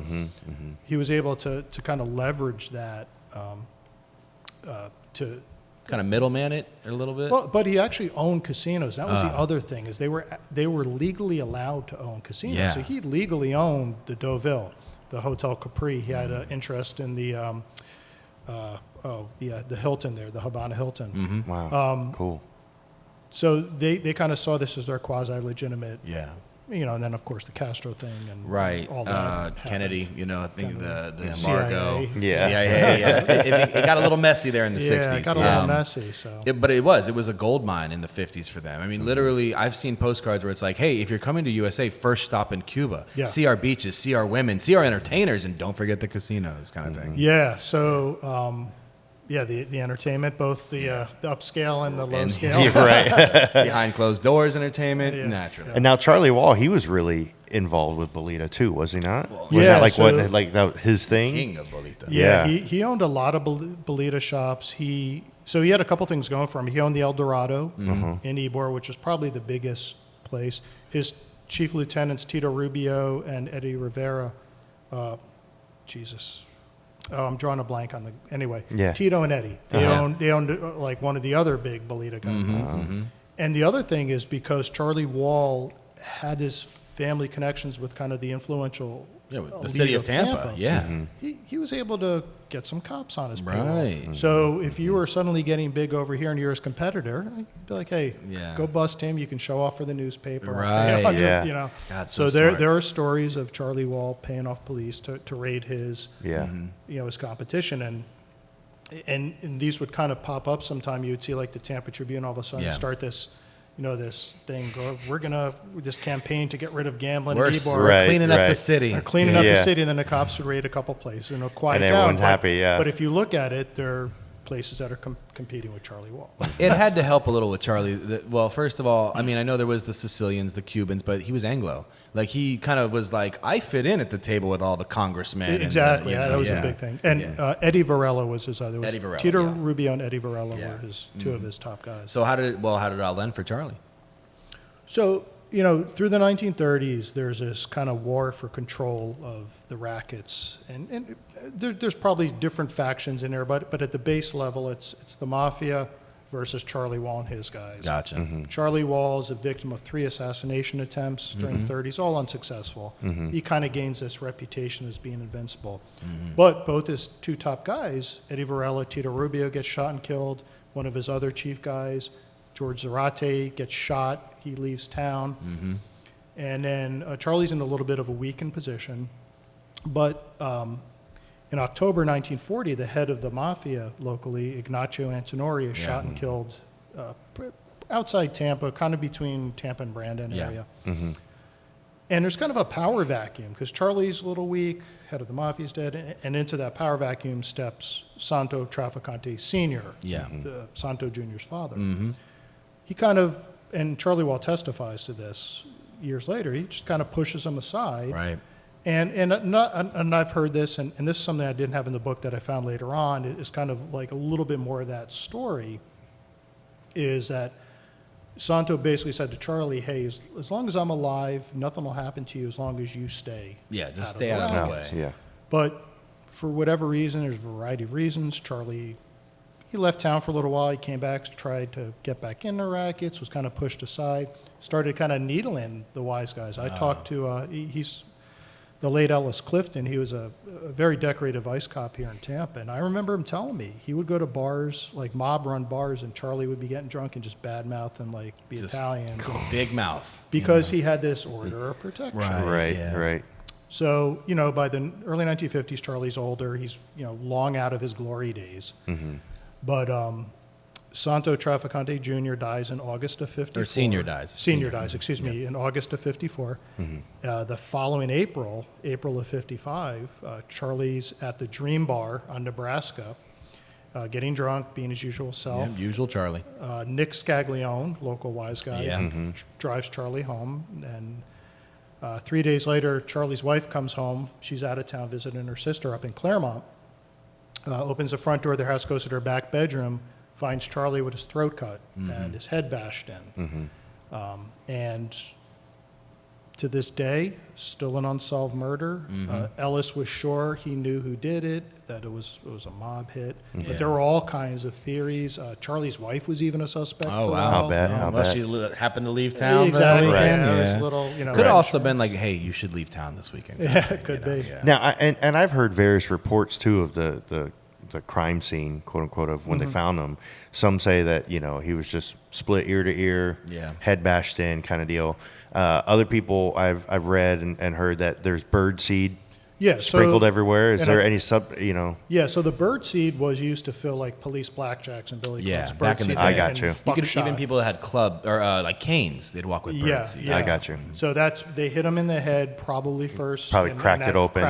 he was able to kind of leverage that to. kind of middleman it a little bit. Well, but he actually owned casinos. That was the other thing, is they were legally allowed to own casinos. Yeah. So he legally owned the Deauville, the Hotel Capri. He had an interest in the Hilton there, the Habana Hilton. Wow. Cool. So they kind of saw this as their quasi-legitimate. Yeah. And then of course the Castro thing and Right. all that. Kennedy, happened. I think the CIA. embargo. Yeah. CIA, yeah. It got a little messy there in the 60s. It got a little messy. So But it was a gold mine in the 50s for them. I mean, literally, I've seen postcards where it's like, hey, if you're coming to USA, first stop in Cuba. Yeah. See our beaches, see our women, see our entertainers, and don't forget the casinos kind of thing. yeah. So the entertainment, both the upscale and the low scale. You're right. Behind closed doors entertainment, Yeah. naturally. And now Charlie Wall, he was really involved with Bolita too, was he not? Was Yeah, that so- that his thing? King of Bolita. Yeah, Yeah. he owned a lot of Bolita shops. He had a couple things going for him. He owned the El Dorado in Ybor, which is probably the biggest place. His chief lieutenants, Tito Rubio and Eddie Rivera. I'm drawing a blank on the. Anyway, Yeah. Tito and Eddie. They owned like one of the other big Bolita guys. And the other thing is because Charlie Wall had his family connections with kind of the influential Yeah, with the elite city of Tampa. Yeah. he was able to get some cops on his payroll. Right. So if you were suddenly getting big over here and you're his competitor, you'd be like, hey, Yeah. go bust him. You can show off for the newspaper. Right, yeah. God, so there smart. there are stories of Charlie Wall paying off police to raid his Yeah. his competition, and these would kind of pop up sometime. You would see like the Tampa Tribune all of a sudden Yeah. start this this thing. We're gonna this campaign to get rid of gambling. We're, in Ybor. we're Right, cleaning up the right. city. They're cleaning up the Yeah. city, and then the cops would raid a couple places, and it'll quiet And down. everyone's but, happy, yeah. But if you look at it, they're places that are competing with Charlie Wall. It had to help a little with Charlie. Well, first of all, I mean, I know there was the Sicilians, the Cubans, but he was Anglo. Like, he kind of was like, I fit in at the table with all the congressmen. and the, Exactly, you know, that was a big thing. And Eddie Varela was his other. Eddie Varela, Tito yeah. Rubio and Eddie Varela Yeah. were his two of his top guys. So how did it all end for Charlie? So, through the 1930s, there's this kind of war for control of the rackets. And there's probably different factions in there, but at the base level, it's the Mafia versus Charlie Wall and his guys. Gotcha. Charlie Wall is a victim of 3 assassination attempts during the 30s, all unsuccessful. He kind of gains this reputation as being invincible. But both his 2 top guys, Eddie Varela, Tito Rubio, gets shot and killed. One of his other chief guys, George Zarate, gets shot. He leaves town. And then Charlie's in a little bit of a weakened position. But in October 1940, the head of the Mafia locally, Ignacio Antinori, is shot and killed outside Tampa, kind of between Tampa and Brandon area. And there's kind of a power vacuum because Charlie's a little weak, head of the Mafia's dead, and into that power vacuum steps Santo Trafficante Sr., the Santo Jr.'s father. He kind of, and Charlie Wall testifies to this years later, he just kind of pushes him aside. Right. And I've heard this, and this is something I didn't have in the book that I found later on, is kind of like a little bit more of that story, is that Santo basically said to Charlie, hey, as long as I'm alive, nothing will happen to you as long as you stay. Yeah, just stay out of the way. Yeah. But for whatever reason, there's a variety of reasons, Charlie, he left town for a little while, he came back, tried to get back in the rackets, was kind of pushed aside, started kind of needling the wise guys. I talked to, he's the late Ellis Clifton. He was a very decorated vice cop here in Tampa. And I remember him telling me he would go to bars, like mob-run bars, and Charlie would be getting drunk and just bad-mouthing like the Italians. Big mouth. Because he had this order of protection. Right. So, by the early 1950s, Charlie's older. He's, long out of his glory days. But Santo Trafficante Jr. dies in August of 54. Or Senior dies. Senior dies, excuse me, in August of 54. The following April of 55, Charlie's at the Dream Bar on Nebraska, getting drunk, being his usual self. Yeah, usual Charlie. Nick Scaglione, local wise guy, drives Charlie home. And 3 days later, Charlie's wife comes home. She's out of town visiting her sister up in Claremont. Opens the front door of their house, goes to their back bedroom, finds Charlie with his throat cut and his head bashed in. And to this day, still an unsolved murder. Ellis was sure he knew who did it, that it was a mob hit. But there were all kinds of theories. Charlie's wife was even a suspect. Oh, for wow. a while. Unless she happened to leave town. Exactly. Right. Yeah, it was a little, Could also been like, hey, you should leave town this weekend. Yeah, it could be. Now, and I've heard various reports too of the crime scene, quote unquote, of when they found him. Some say that he was just split ear to ear, head bashed in, kind of deal. Other people I've read and heard that there's bird seed sprinkled everywhere. Is there any Yeah, so the bird seed was used to fill like police blackjacks and billy clubs. Back in the day. I got you. You could even people that had club or like canes, they'd walk with bird seed. I got you. So they hit him in the head probably first. Probably cracked it open.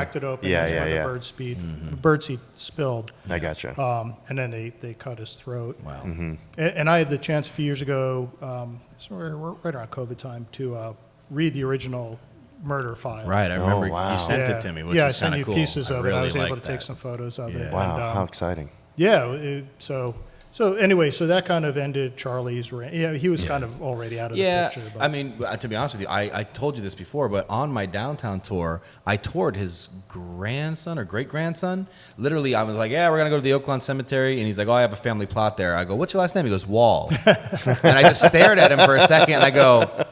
Yeah, that's where the bird seed spilled. I got you. And then they cut his throat. Wow. And I had the chance a few years ago, right around COVID time, to read the original murder file. Right, I remember you sent it to me, which I is sent kind you of cool. pieces of it. I was able to that. take some photos of it. Wow, And, how exciting. Yeah, so anyway, so that kind of ended Charlie's reign. Yeah, he was kind of already out of the picture. But. I mean, to be honest with you, I told you this before, but on my downtown tour, I toured his grandson or great-grandson. Literally, I was like, we're going to go to the Oaklawn Cemetery, and he's like, I have a family plot there. I go, what's your last name? He goes, Wall. And I just stared at him for a second, and I go,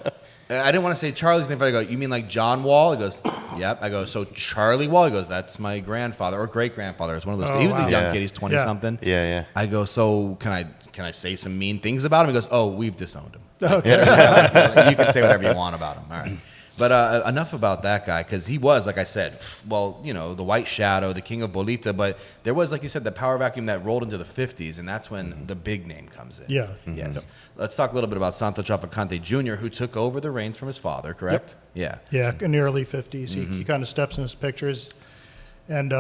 I didn't want to say Charlie's name, but I go, you mean like John Wall? He goes, yep. I go, so Charlie Wall? He goes, that's my grandfather or great-grandfather. It's one of those. He was a young kid. He's 20-something. Yeah. I go, so can I say some mean things about him? He goes, we've disowned him. Okay. You can say whatever you want about him. All right. But enough about that guy, because he was, like I said, the White Shadow, the King of Bolita, but there was, like you said, the power vacuum that rolled into the 50s, and that's when the big name comes in. Yeah. Yes. Let's talk a little bit about Santo Trafficante Jr., who took over the reins from his father, correct? Yep. Yeah, in the early 50s. He kind of steps in his pictures. And,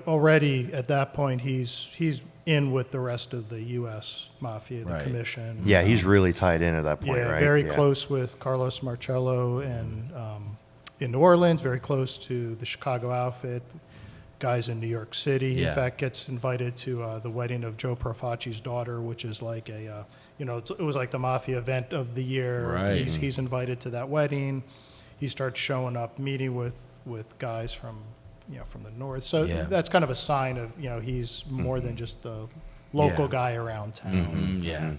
already at that point, he's in with the rest of the U.S. Mafia, the commission. Yeah, he's really tied in at that point, right? Very close with Carlos Marcello and in New Orleans, very close to the Chicago outfit, guys in New York City. He, in fact, gets invited to the wedding of Joe Profaci's daughter, which is like it was like the Mafia event of the year. Right. He's invited to that wedding. He starts showing up, meeting with guys from the north. So that's kind of a sign of he's more than just the local guy around town. Yeah.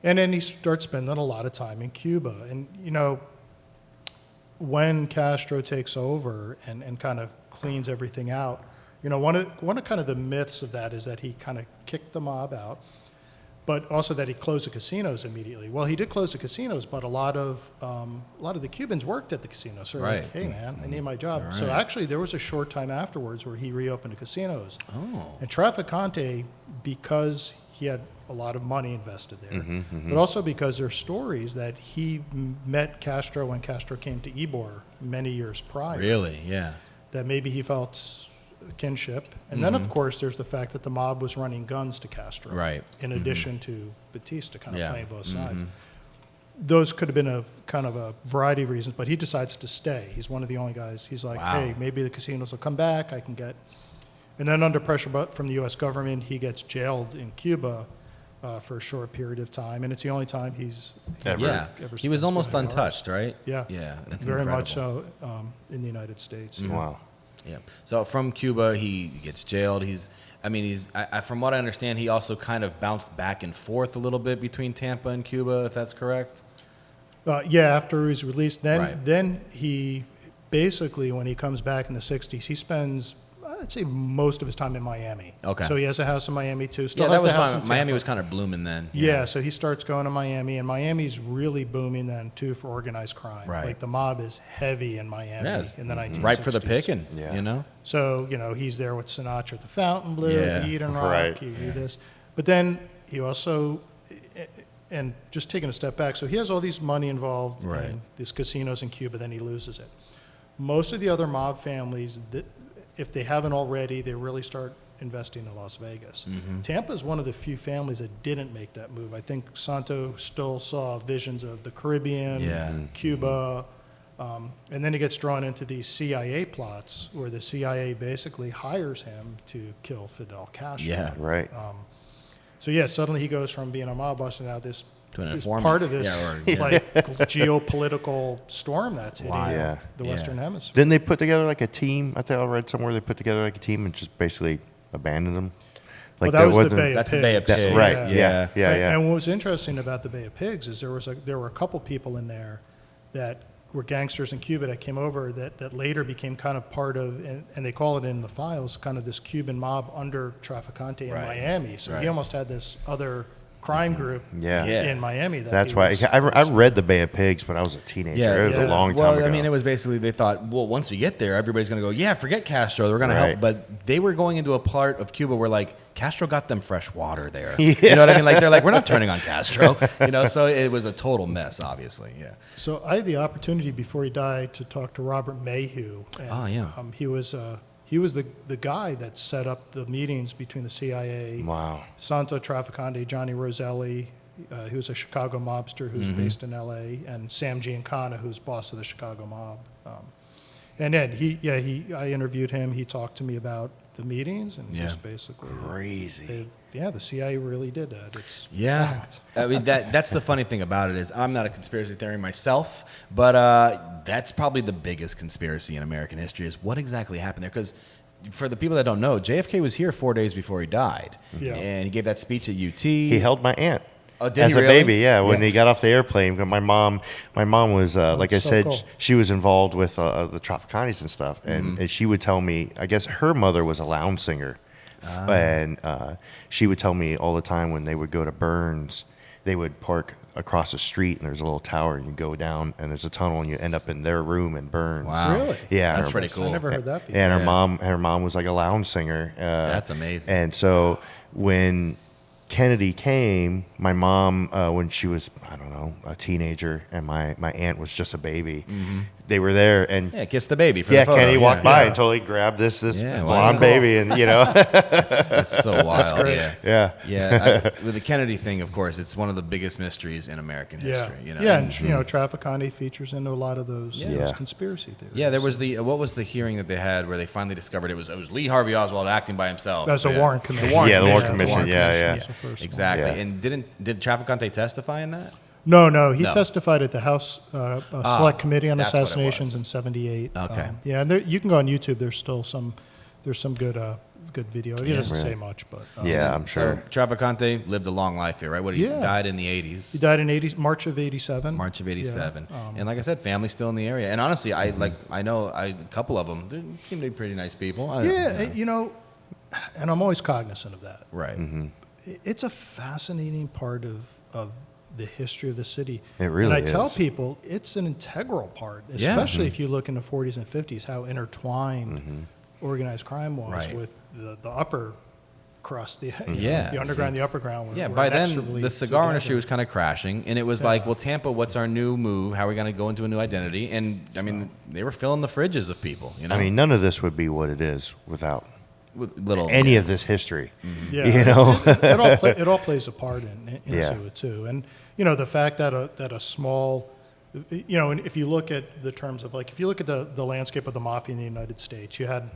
And then he starts spending a lot of time in Cuba. And, you know, when Castro takes over and kind of cleans everything out, you know, one of kind of the myths of that is that he kind of kicked the mob out, but also that he closed the casinos immediately. Well, he did close the casinos, but a lot of the Cubans worked at the casinos. So they're like, hey, man, I need my job. So actually, there was a short time afterwards where he reopened the casinos. Oh. And Trafficante, because he had a lot of money invested there, but also because there's stories that he met Castro when Castro came to Ybor many years prior. Really? Yeah. That maybe he felt kinship. And then, of course, there's the fact that the mob was running guns to Castro. Right. In addition to Batista kind of playing both sides. Those could have been a kind of a variety of reasons, but he decides to stay. He's one of the only guys. He's like, hey, maybe the casinos will come back. I can get... And then under pressure from the U.S. government, he gets jailed in Cuba for a short period of time, and it's the only time he's ever he was almost spent untouched, right? Yeah, That's very incredible. much so in the United States. Wow. Yeah. So from Cuba, he gets jailed. From what I understand, he also kind of bounced back and forth a little bit between Tampa and Cuba, if that's correct. After he was released, then he basically, when he comes back in the '60s, he spends, I'd say, most of his time in Miami. Okay. So he has a house in Miami too. Still has the house in Tampa. Miami was kind of blooming then. Yeah. So he starts going to Miami, and Miami's really booming then too for organized crime. Right. Like the mob is heavy in Miami in the 1960s. Right for the picking. Yeah. You know. So he's there with Sinatra at the Fontainebleau, the Eden Rock. He do this, but then he also. And just taking a step back, so he has all these money involved in these casinos in Cuba, then he loses it. Most of the other mob families, if they haven't already, they really start investing in Las Vegas. Tampa is one of the few families that didn't make that move. I think Santo still saw visions of the Caribbean, Cuba, and then he gets drawn into these CIA plots where the CIA basically hires him to kill Fidel Castro. Yeah, right. So suddenly he goes from being a mob boss to now this informant. Part of this geopolitical storm that's hitting the Western Hemisphere. Didn't they put together like a team? I think I read somewhere they put together like a team and just basically abandoned them. Like that was the Bay of Pigs. That's the Bay of Pigs. Right. Yeah. And what was interesting about the Bay of Pigs is there were a couple people in there that were gangsters in Cuba that came over that later became kind of part of, and they call it in the files, kind of this Cuban mob under Trafficante in Miami. So he almost had this other crime group in Miami. That's why I read the Bay of Pigs, but I was a teenager. It was a long time ago. Well, I mean, it was basically they thought, well, once we get there, everybody's going to go, forget Castro. They're going to help. But they were going into a part of Cuba where, like, Castro got them fresh water there. You know what I mean? Like, they're like, we're not turning on Castro. So it was a total mess, obviously. Yeah. So I had the opportunity before he died to talk to Robert Mayhew. And, he was the guy that set up the meetings between the CIA, Santo Trafficante, Johnny Roselli, who was a Chicago mobster who's based in L.A., and Sam Giancana, who's boss of the Chicago mob. And then I interviewed him. He talked to me about the meetings and just basically crazy. The CIA really did that. It's fact. I mean that's the funny thing about it is I'm not a conspiracy theory myself, but that's probably the biggest conspiracy in American history is what exactly happened there. Because for the people that don't know, JFK was here 4 days before he died, and he gave that speech at UT. He held my aunt. Oh, did as he a really? baby, when he got off the airplane. My mom was like I said, cool. she was involved with the Trafficantes and stuff, and she would tell me. I guess her mother was a lounge singer, and she would tell me all the time when they would go to Burns, they would park across the street, and there's a little tower, and you go down, and there's a tunnel, and you end up in their room in Burns. Wow, really? Yeah, that's pretty cool. I never heard that before. And her mom was like a lounge singer. That's amazing. And so when Kennedy came, my mom, when she was, I don't know, a teenager, and my aunt was just a baby, they were there, and kiss the baby for the photo. Kennedy walked by and totally grabbed this blonde baby, and that's so wild. That's great. With the Kennedy thing, of course, it's one of the biggest mysteries in American history. And Trafficante features into a lot of those conspiracy theories. Yeah, there was what was the hearing that they had where they finally discovered it was Lee Harvey Oswald acting by himself. That's a Warren Commission. The Warren Commission. Exactly. And did Trafficante testify in that? No. He testified at the House Select Committee on Assassinations in '78. Okay. And you can go on YouTube. There's still some good good video. He doesn't say much, but I'm sure. So Trafficante lived a long life here, right? He died in the 80s. He died in March of '87. March of '87, and like I said, family's still in the area. And honestly, I know a couple of them. They seem to be pretty nice people. And I'm always cognizant of that. Right. Mm-hmm. It's a fascinating part of the history of the city. It really is. And I tell people it's an integral part, especially if you look in the 40s and 50s, how intertwined organized crime was with the upper crust, the underground, the upper ground. By then, the cigar industry was kind of crashing, and it was like, well, Tampa, what's our new move? How are we going to go into a new identity? And, I mean, they were filling the fridges of people, you know? I mean, none of this would be what it is without with any of this history. Yeah, you know, it all plays a part into it too. And the fact that a small, and if you look at the terms of if you look at the landscape of the mafia in the United States, you had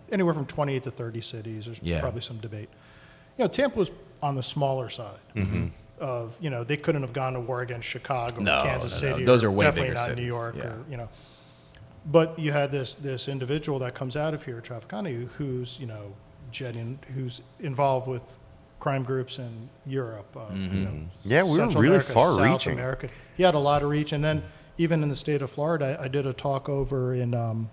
anywhere from 28 to 30 cities. There's probably some debate. Tampa was on the smaller side. Of they couldn't have gone to war against Chicago, or Kansas City. Those are way definitely bigger not cities. New York, But you had this individual that comes out of here, Trafficante, who's who's involved with crime groups in Europe. we were Central really America, far South reaching. America. He had a lot of reach, and then even in the state of Florida, I did a talk over in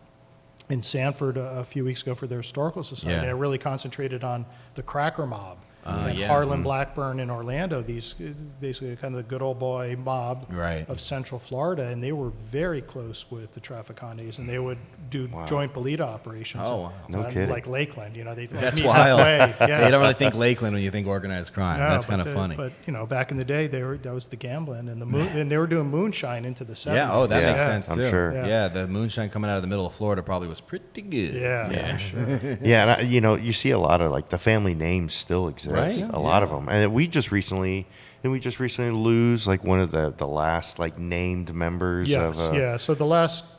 Sanford a few weeks ago for their historical society. I really concentrated on the cracker mob. Harlan Blackburn in Orlando, these basically kind of the good old boy mob of Central Florida, and they were very close with the Trafficantes, and they would do joint Bolita operations. Oh, wow. No kidding. Like Lakeland, That's meet wild. halfway. Yeah. You don't really think Lakeland when you think organized crime. No, That's kind of funny. But back in the day, that was the gambling and and they were doing moonshine into the 70s. Yeah, that makes sense too. I'm sure. Yeah, the moonshine coming out of the middle of Florida probably was pretty good. Yeah, sure. Yeah, and you see a lot of the family names still exist. Right. A lot of them, and we just recently lose one of the last named members Yes, of.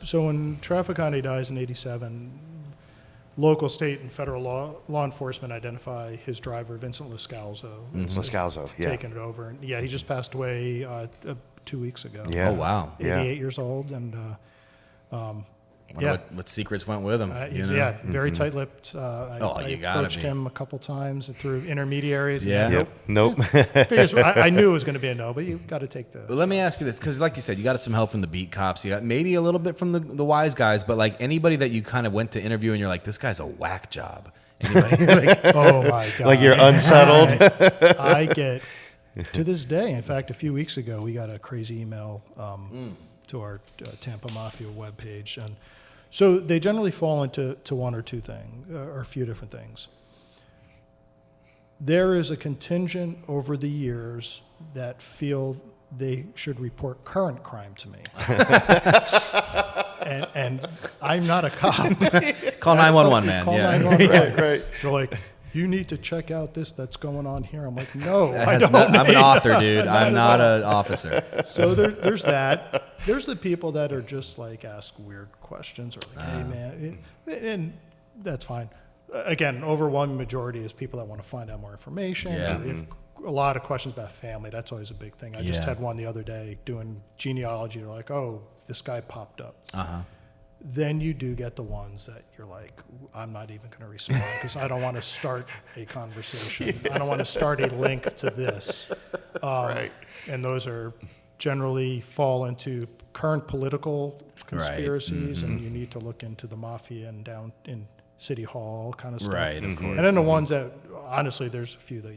So when Trafficante dies in '87, local, state, and federal law enforcement identify his driver, Vincent Lascalzo. Lascalzo, taking it over. And he just passed away 2 weeks ago. Yeah. Oh wow. 88 years old, and What secrets went with him? Very tight-lipped. You gotta approached be. him a couple times through intermediaries. Yeah. Yep. Nope. Figures, I knew it was going to be a no, but you got to take the. But let me ask you this, because like you said, you got some help from the beat cops. You got maybe a little bit from the wise guys, but anybody that you kind of went to interview and you're like, this guy's a whack job. Anybody? Oh my God! You're unsettled. I get to this day. In fact, a few weeks ago, we got a crazy email to our Tampa Mafia webpage, and so they generally fall into one or two things, or a few different things. There is a contingent over the years that feel they should report current crime to me. and I'm not a cop. Call 911, man. Call 911. Right. They're like, you need to check out this that's going on here. I'm like, no, I don't. I'm an author, dude. I'm not an officer. So there's that. There's the people that are just ask weird questions or hey, man. And that's fine. Again, overwhelming majority is people that want to find out more information. Yeah. If a lot of questions about family, that's always a big thing. I just had one the other day doing genealogy. They're like, oh, this guy popped up. Then you do get the ones that you're like, I'm not even going to respond because I don't want to start a conversation. I don't want to start a link to this. Right. And those are generally fall into current political conspiracies, and you need to look into the mafia and down in City Hall kind of stuff. Right, of course. And then the ones that, honestly, there's a few that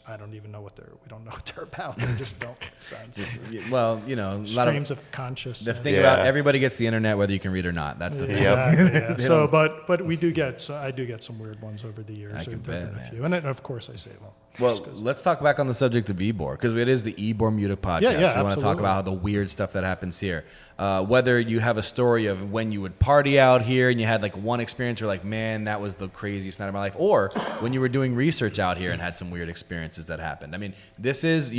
I don't even know we don't know what they're about. They just don't make sense. A lot Streams of consciousness. The thing about everybody gets the internet, whether you can read or not. That's the thing. Exactly, yeah. So, but we do get, I do get some weird ones over the years. I can There've bet, been a man. few. And then, of course, I save them. Well, let's talk back on the subject of Ybor, because it is the Ybor Muta podcast. Yeah, we want to talk absolutely. about the weird stuff that happens here. Whether you have a story of when you would party out here and you had one experience where man, that was the craziest night of my life, or when you were doing research out here and had some weird experiences that happened. I mean, this is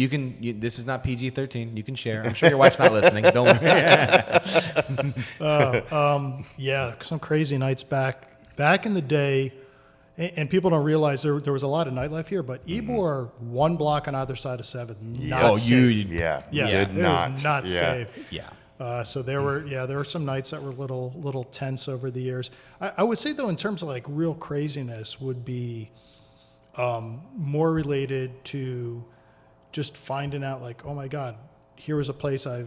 not PG-13. You can share. I'm sure your wife's not listening. Don't worry. Some crazy nights back in the day. And people don't realize there was a lot of nightlife here, but Ybor, one block on either side of 7th, not safe. Yeah. It was not safe. Yeah. So there were some nights that were little tense over the years. I would say though, in terms of like real craziness, would be more related to just finding out like, oh my God, here was a place I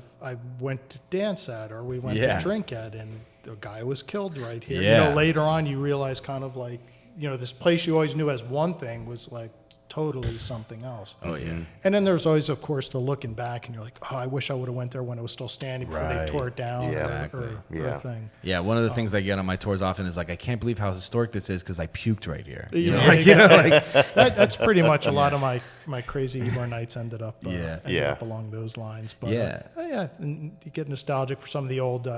went to dance at, or we went to drink at, and the guy was killed right here. Yeah. Later on, you realize kind of like, this place you always knew as one thing was like totally something else. Oh yeah. And then there's always, of course, the looking back, and you're like, oh, I wish I would have went there when it was still standing before they tore it down or a thing. Yeah, one of the things I get on my tours often is like, I can't believe how historic this is because I puked right here. That's pretty much a lot of my crazy Ybor nights ended up along those lines. But and you get nostalgic for some of the old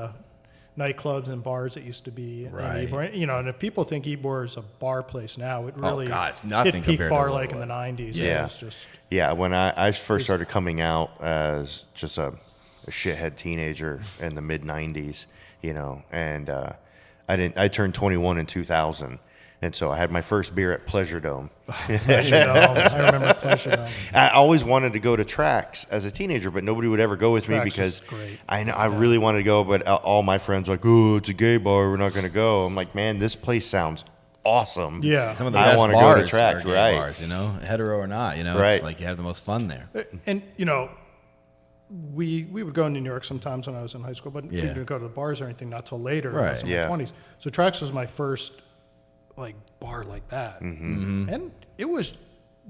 nightclubs and bars that used to be in Ybor. And if people think Ybor is a bar place now, it really it's nothing hit peak compared bar to what like it in the was. 90s. Yeah. It was just when I first started coming out as just a shithead teenager in the mid 90s, and I turned 21 in 2000. And so I had my first beer at Pleasure Dome. Pleasure Dome. I remember Pleasure Dome. I always wanted to go to Trax as a teenager, but nobody would ever go with me Trax because was great. I really wanted to go, but all my friends were like, oh, it's a gay bar, we're not going to go. I'm like, man, this place sounds awesome. Yeah. Some of the I best wanna go bars to Trax, are gay right. bars, hetero or not, Right. It's like you have the most fun there. And, we would go to New York sometimes when I was in high school, but we didn't go to the bars or anything not till later. Right. I was in my 20s. So Trax was my first like bar like that. And it was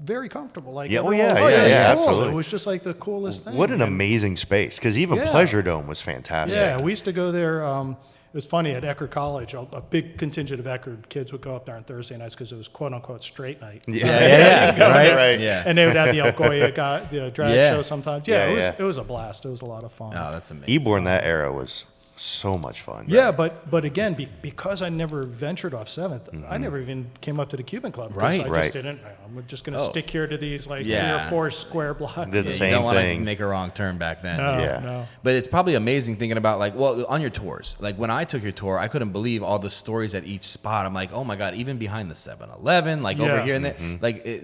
very comfortable. Like everyone was cool. Absolutely. It was just like the coolest thing. What an amazing space, because even Pleasure Dome was fantastic. Yeah, we used to go there. It was funny, at Eckerd College, a big contingent of Eckerd kids would go up there on Thursday nights because it was quote-unquote straight night. Right. Yeah. And they would have the El Goya drag show sometimes. It was a blast. It was a lot of fun. Oh, that's amazing. Ybor in that era was so much fun. Yeah, but again, because I never ventured off 7th, I never even came up to the Cuban Club. Right, I just didn't. I'm just going to stick here to these 3 or 4 square blocks. Did the You same don't want to thing. make a wrong turn back then. No. But it's probably amazing thinking about on your tours. Like when I took your tour, I couldn't believe all the stories at each spot. I'm like, oh my God, even behind the 7-Eleven, over here and there.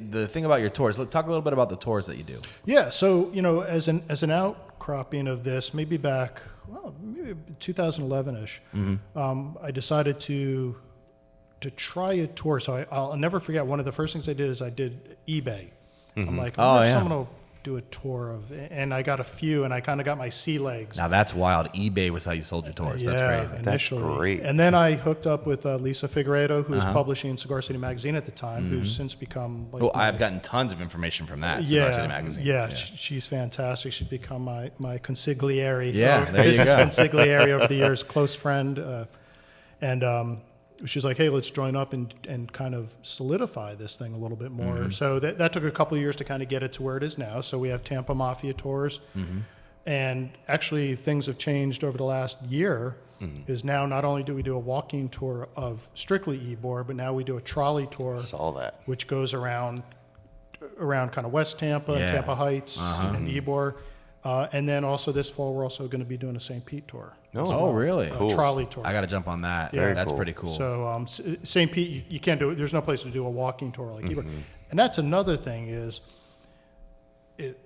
The thing about your tours, talk a little bit about the tours that you do. Yeah, so as an outcropping of this, maybe back, maybe 2011-ish, I decided to try a tour. So I'll never forget, one of the first things I did is I did eBay. I'm like, I wonder if someone will do a tour of, and I got a few, and I kind of got my sea legs. Now that's wild. eBay was how you sold your tours. That's crazy. Initially. That's great. And then I hooked up with Lisa Figueiredo, who was publishing Cigar City Magazine at the time, who's since become I've gotten tons of information from that. Cigar City Magazine. Yeah, she's fantastic. She's become my consigliere. Yeah, there you business go. consigliere over the years, close friend. And she's like, hey, let's join up and kind of solidify this thing a little bit more. So that took a couple of years to kind of get it to where it is now. So we have Tampa Mafia tours. And actually things have changed over the last year. Is now not only do we do a walking tour of strictly Ybor, but now we do a trolley tour. Saw that. Which goes around kind of West Tampa and Tampa Heights and Ybor. And then also this fall, we're also going to be doing a St. Pete tour. Oh, really? A trolley tour. I got to jump on that. Yeah. That's cool. pretty cool. So St. Pete, you can't do it. There's no place to do a walking tour like Ybor. And that's another thing is,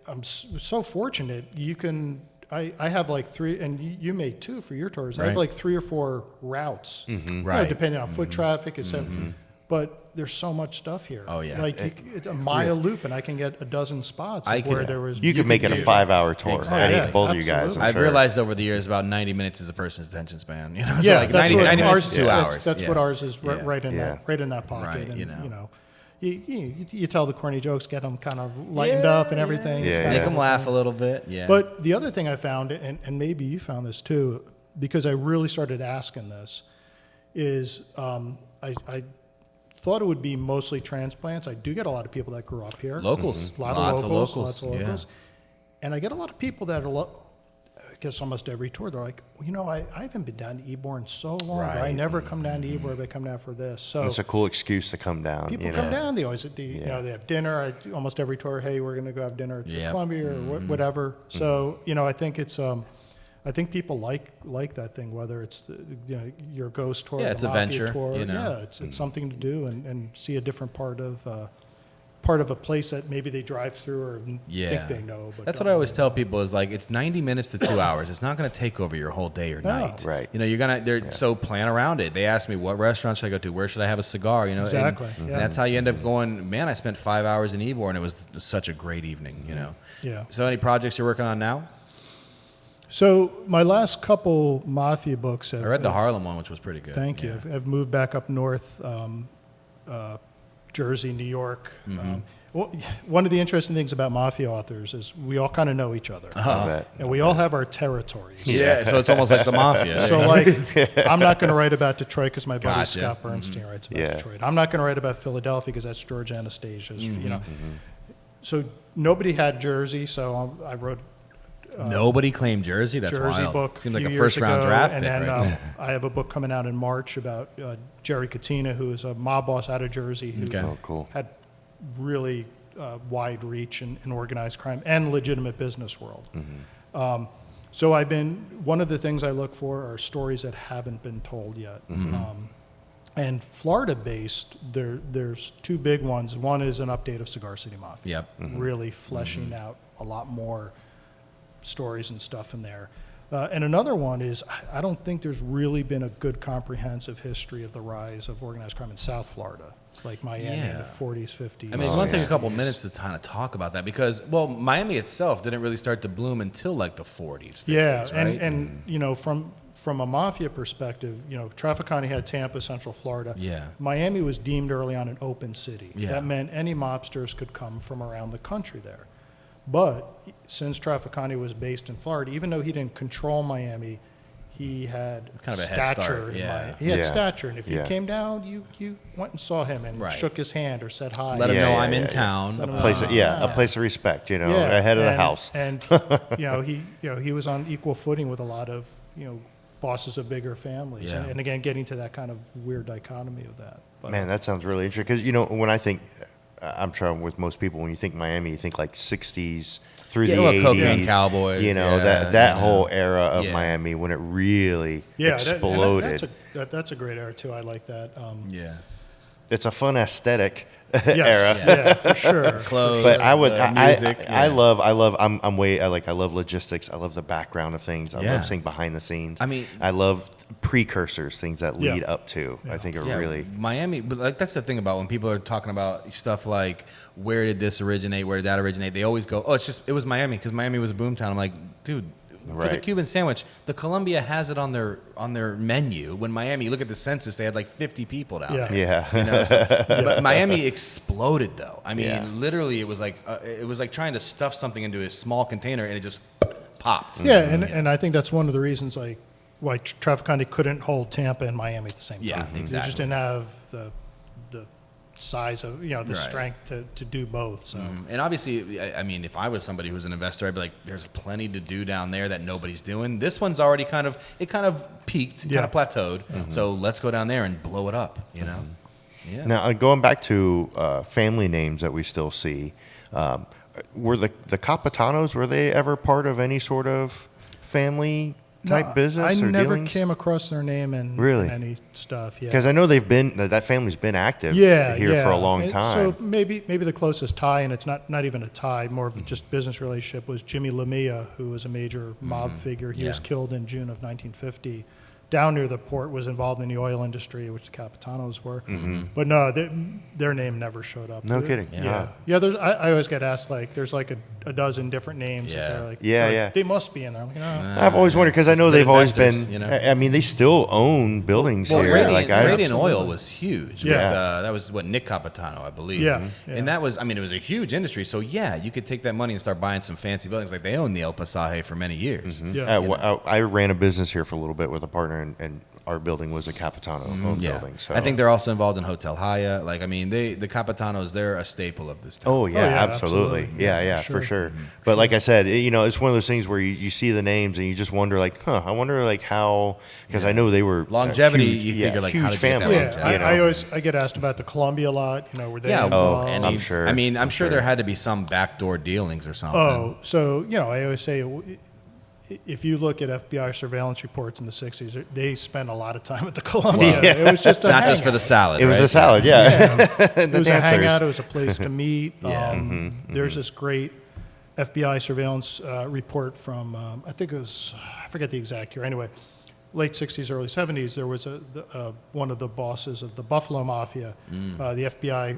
I'm so fortunate. You can, I have like 3, and you made 2 for your tours. I have like 3 or 4 routes, Right. Depending on foot traffic, etc. But there's so much stuff here. Oh, yeah. Like it's a mile loop, and I can get a dozen spots where there was. You could make it a 5-hour tour. Exactly. Any both of you guys. Absolutely. I've sure. realized over the years about 90 minutes is a person's attention span. So Yeah, like that's 90 what 90 minutes ours, to 2 hours. That's what ours is, right in Yeah. that pocket. Right, And, you tell the corny jokes, get them kind of lightened up and everything. It's Yeah. kind Make of- them laugh a little bit. Yeah. But the other thing I found, and maybe you found this too, because I really started asking this, is I thought it would be mostly transplants. I do get a lot of people that grew up here. Locals. Lots of locals. And I get a lot of people that are, I guess almost every tour, they're like, I haven't been down to Ybor in so long. Right. I never come down to Ybor, but I come down for this. So It's a cool excuse to come down. people come down. They always, they have dinner. Almost every tour, hey, we're going to go have dinner at the Columbia or whatever. So, I think it's, I think people like that thing, whether it's your ghost tour, Yeah, it's the a Mafia venture, tour. you know. Yeah, it's something to do and see a different part of part of a place that maybe they drive through or think they know. But that's what I always tell people is like it's 90 minutes to 2 hours. It's not going to take over your whole day or night. Right. You know, you're gonna so plan around it. They ask me what restaurant should I go to, where should I have a cigar. You know, exactly. And that's how you end up going. Man, I spent 5 hours in Ybor and it was such a great evening. You know. Yeah. So any projects you're working on now? So my last couple Mafia books. I read the Harlem one, which was pretty good. Thank you. I've moved back up north. Jersey, New York. One of the interesting things about Mafia authors is we all kind of know each other. And we all have our territories. Yeah, so it's almost like the Mafia. So, like, I'm not going to write about Detroit because my buddy Scott Bernstein writes about Detroit. I'm not going to write about Philadelphia because that's George Anastasia's, you know. So nobody had Jersey, so I wrote Nobody claimed Jersey. That's Jersey wild. book Seemed like few a years first-round ago, draft and pick. then Right? I have a book coming out in March about Jerry Katina, who is a mob boss out of Jersey who cool. had really wide reach in organized crime and legitimate business world. So one of the things I look for are stories that haven't been told yet. And Florida-based, there's two big ones. One is an update of Cigar City Mafia, really fleshing out a lot more stories and stuff in there. And another one is, I don't think there's really been a good comprehensive history of the rise of organized crime in South Florida, like Miami in the 40s, 50s. I mean, I want to take a couple minutes to kind of talk about that because, well, Miami itself didn't really start to bloom until like the 40s, 50s, right? and you know, from a Mafia perspective, you know, Trafficante had Tampa, Central Florida. Yeah. Miami was deemed early on an open city. Yeah. That meant any mobsters could come from around the country there. But since Trafficante was based in Florida, even though he didn't control Miami, he had kind of a head stature start. in Miami. He had stature, and if you Yeah. came down, you went and saw him and shook his hand or said hi. Let him know I'm in town. A place of respect, you know, ahead of the house. And he was on equal footing with a lot of bosses of bigger families, Yeah. and again, getting to that kind of weird dichotomy of that. But, Man, that sounds really interesting because when I think. I'm sure with most people, when you think Miami, you think like 60s through the 80s. Cocaine Cowboys. That whole era of Miami when it really exploded. That's a great era, too. I like that. It's a fun aesthetic Yes, era. yeah, for sure. Clothes, But I music. I love logistics. I love the background of things. I love seeing behind the scenes. I mean, I love precursors, things that lead up to. I think are really Miami. But like that's the thing about when people are talking about stuff like where did this originate, where did that originate? They always go, oh, it was Miami because Miami was a boomtown. I'm like, dude. For the Cuban sandwich, the Columbia has it on their menu. When Miami, look at the census, they had like 50 people down there. Yeah. But Miami exploded though. I mean, literally, it was like trying to stuff something into a small container and it just popped. Yeah, and I think that's one of the reasons why Trafficante couldn't hold Tampa and Miami at the same time. Yeah, exactly. They just didn't have the size of the strength to do both. So and obviously, I mean, if I was somebody who's an investor, I'd be like, "There's plenty to do down there that nobody's doing." This one's already kind of peaked, kind of plateaued. So let's go down there and blow it up. You know. Yeah. Now going back to family names that we still see, were the Capitanos, were they ever part of any sort of family type business I or never dealings? came across their name in any stuff. Yeah, because I know that family's been active here for a long time. So maybe the closest tie, and it's not even a tie, more of just business relationship, was Jimmy Lamia, who was a major mob figure. He was killed in June of 1950. Down near the port, was involved in the oil industry, which the Capitanos were. But no, their name never showed up. No kidding. Yeah. I always get asked, like, there's like a dozen different names. Yeah. That they're like, they must be in there. I'm like, I've always wondered because I know they've always been. investors, I mean, they still own buildings here. Radiant Oil was huge. Yeah. With, that was Nick Capitano, I believe. Yeah. And that was, it was a huge industry. So you could take that money and start buying some fancy buildings. Like they owned the El Pasaje for many years. I ran a business here for a little bit with a partner, and our building was a Capitano owned building. So I think they're also involved in Hotel Haya. Like, the Capitanos, they're a staple of this town. Oh, yeah, absolutely. Yeah, for sure. But like I said, it's one of those things where you see the names and you just wonder, like, I wonder, like, how, because I know they were longevity. Huge, you figure, like, huge how to get that family. longevity. I get asked about the Columbia lot. Were they? And I'm sure. I'm sure there had to be some backdoor dealings or something. Oh, so I always say if you look at FBI surveillance reports in the 60s, they spent a lot of time at the Columbia. It was just a Not just for hangout. the salad. It was right? a salad, yeah. It was a dancers. hangout. It was a place to meet. Yeah. There's this great FBI surveillance report from, I think it was, I forget the exact year. Anyway, late 60s, early 70s, there was one of the bosses of the Buffalo Mafia. The FBI,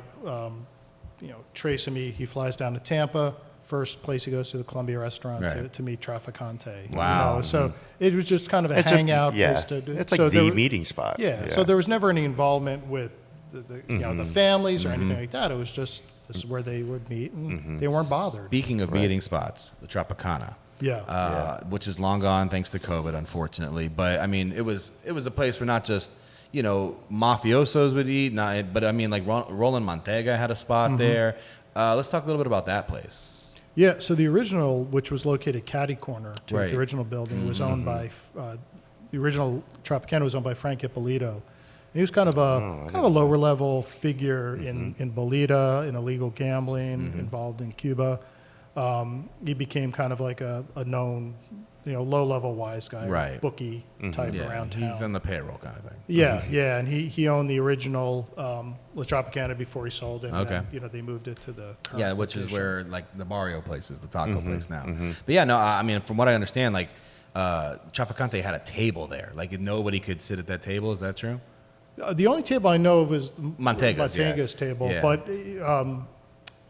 trace him. He flies down to Tampa. First place he goes to the Columbia restaurant Right. to meet Trafficante. Wow. So it was just kind of a It's hangout yeah. place to do. It's like so the there- meeting spot. Yeah, so there was never any involvement with the families or anything like that. It was just this is where they would meet, and they weren't bothered. Speaking of meeting spots, the Tropicana. Which is long gone thanks to COVID, unfortunately. But I mean, it was a place where not just mafiosos would eat, but I mean, like Roland Montega had a spot there. Let's talk a little bit about that place. Yeah, so the original, which was located catty corner to Right. the original building, was owned by the original Tropicana was owned by Frank Ippolito. He was kind of a lower level figure in Bolita, in illegal gambling, involved in Cuba. He became kind of like a known, low level wise guy, Right. bookie type around town. He's on the payroll kind of thing. Yeah, and he owned the original La Tropicana before he sold it. Okay. And then, they moved it to the current Yeah, which is location. where like the Barrio place is, the taco place now. But yeah, no, I mean, from what I understand, like Trafficante had a table there. Like nobody could sit at that table. Is that true? The only table I know of is Montega's, table, Yeah. but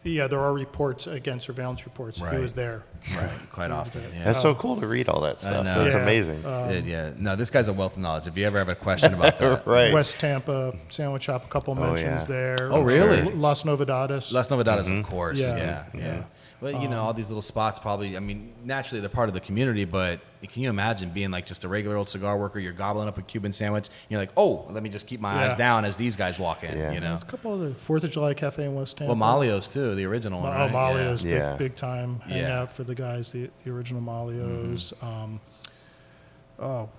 there are reports, again, surveillance reports. Right. He was there. Right, quite often. Yeah. That's so cool to read all that stuff. know. That's Yeah. amazing. Yeah. No, this guy's a wealth of knowledge. If you ever have a question about that, Right. West Tampa Sandwich Shop, a couple mentions yeah. there. Oh, really? Las Novedades. Las Novedades, of course. Yeah. Yeah. Well, all these little spots probably, I mean, naturally they're part of the community, but can you imagine being like just a regular old cigar worker? You're gobbling up a Cuban sandwich. And you're like, oh, let me just keep my eyes down as these guys walk in, Yeah. you know? A couple of the 4th of July Cafe in West Tampa. Well, Malio's too, the original one, right? Malio's Yeah. big time Yeah. hangout for the guys, the original Malio's.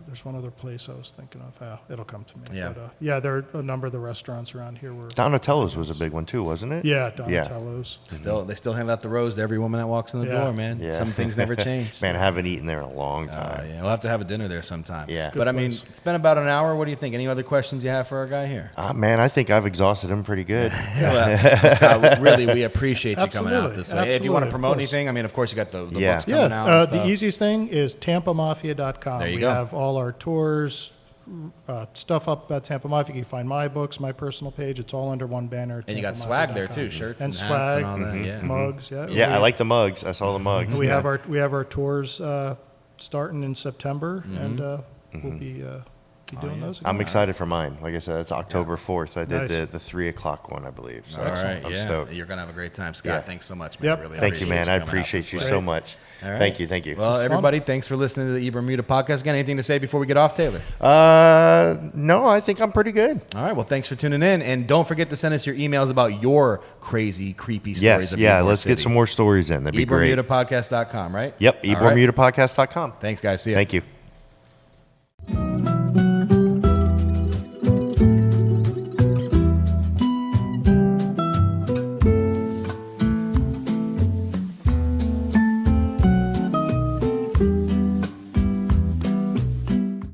There's one other place I was thinking of. It'll come to me. Yeah. But, there are a number of the restaurants around here were. Donatello's was a big one too, wasn't it? Yeah, Donatello's. They still hand out the rose to every woman that walks in the Yeah. door, man. Yeah. Some things never change. Man, I haven't eaten there in a long time. Yeah, we'll have to have a dinner there sometime. Yeah. But I mean, place. it's been about an hour. What do you think? Any other questions you have for our guy here? Man, I think I've exhausted him pretty good. Well, Scott, really, we appreciate you coming out Absolutely. this way. If you want to Absolutely, promote of course. anything, I mean, of course, you got the Yeah. books coming out. and The stuff. easiest thing is TampaMafia.com. There you we go. have all our tours, stuff up about Tampa Mafia. You can find my books, my personal page. It's all under one banner. And you got swag there TampaMafia.com. too, shirts and hats swag, and all that. Yeah. mugs. Yeah, I like the mugs. I saw the mugs. We have our tours starting in September, and we'll be doing those. Again. I'm excited for mine. Like I said, it's October 4th. I did Nice. the 3:00 one, I believe. So All right, I'm yeah. stoked. You're going to have a great time. Scott, Yeah. thanks so much, man. Yep. Really Thank you, man. I coming out appreciate this you way. so much. All right. Thank you. Well, everybody, thanks for listening to the Ybor Muta podcast. Again, anything to say before we get off, Taylor? No, I think I'm pretty good. All right. Well, thanks for tuning in. And don't forget to send us your emails about your crazy, creepy stories Yes, of yeah. Ybor Let's get City. some more stories in. That'd be great. YborMutaPodcast.com, right? Yep, All right. YborMutaPodcast.com. Thanks, guys. See you. Thank you.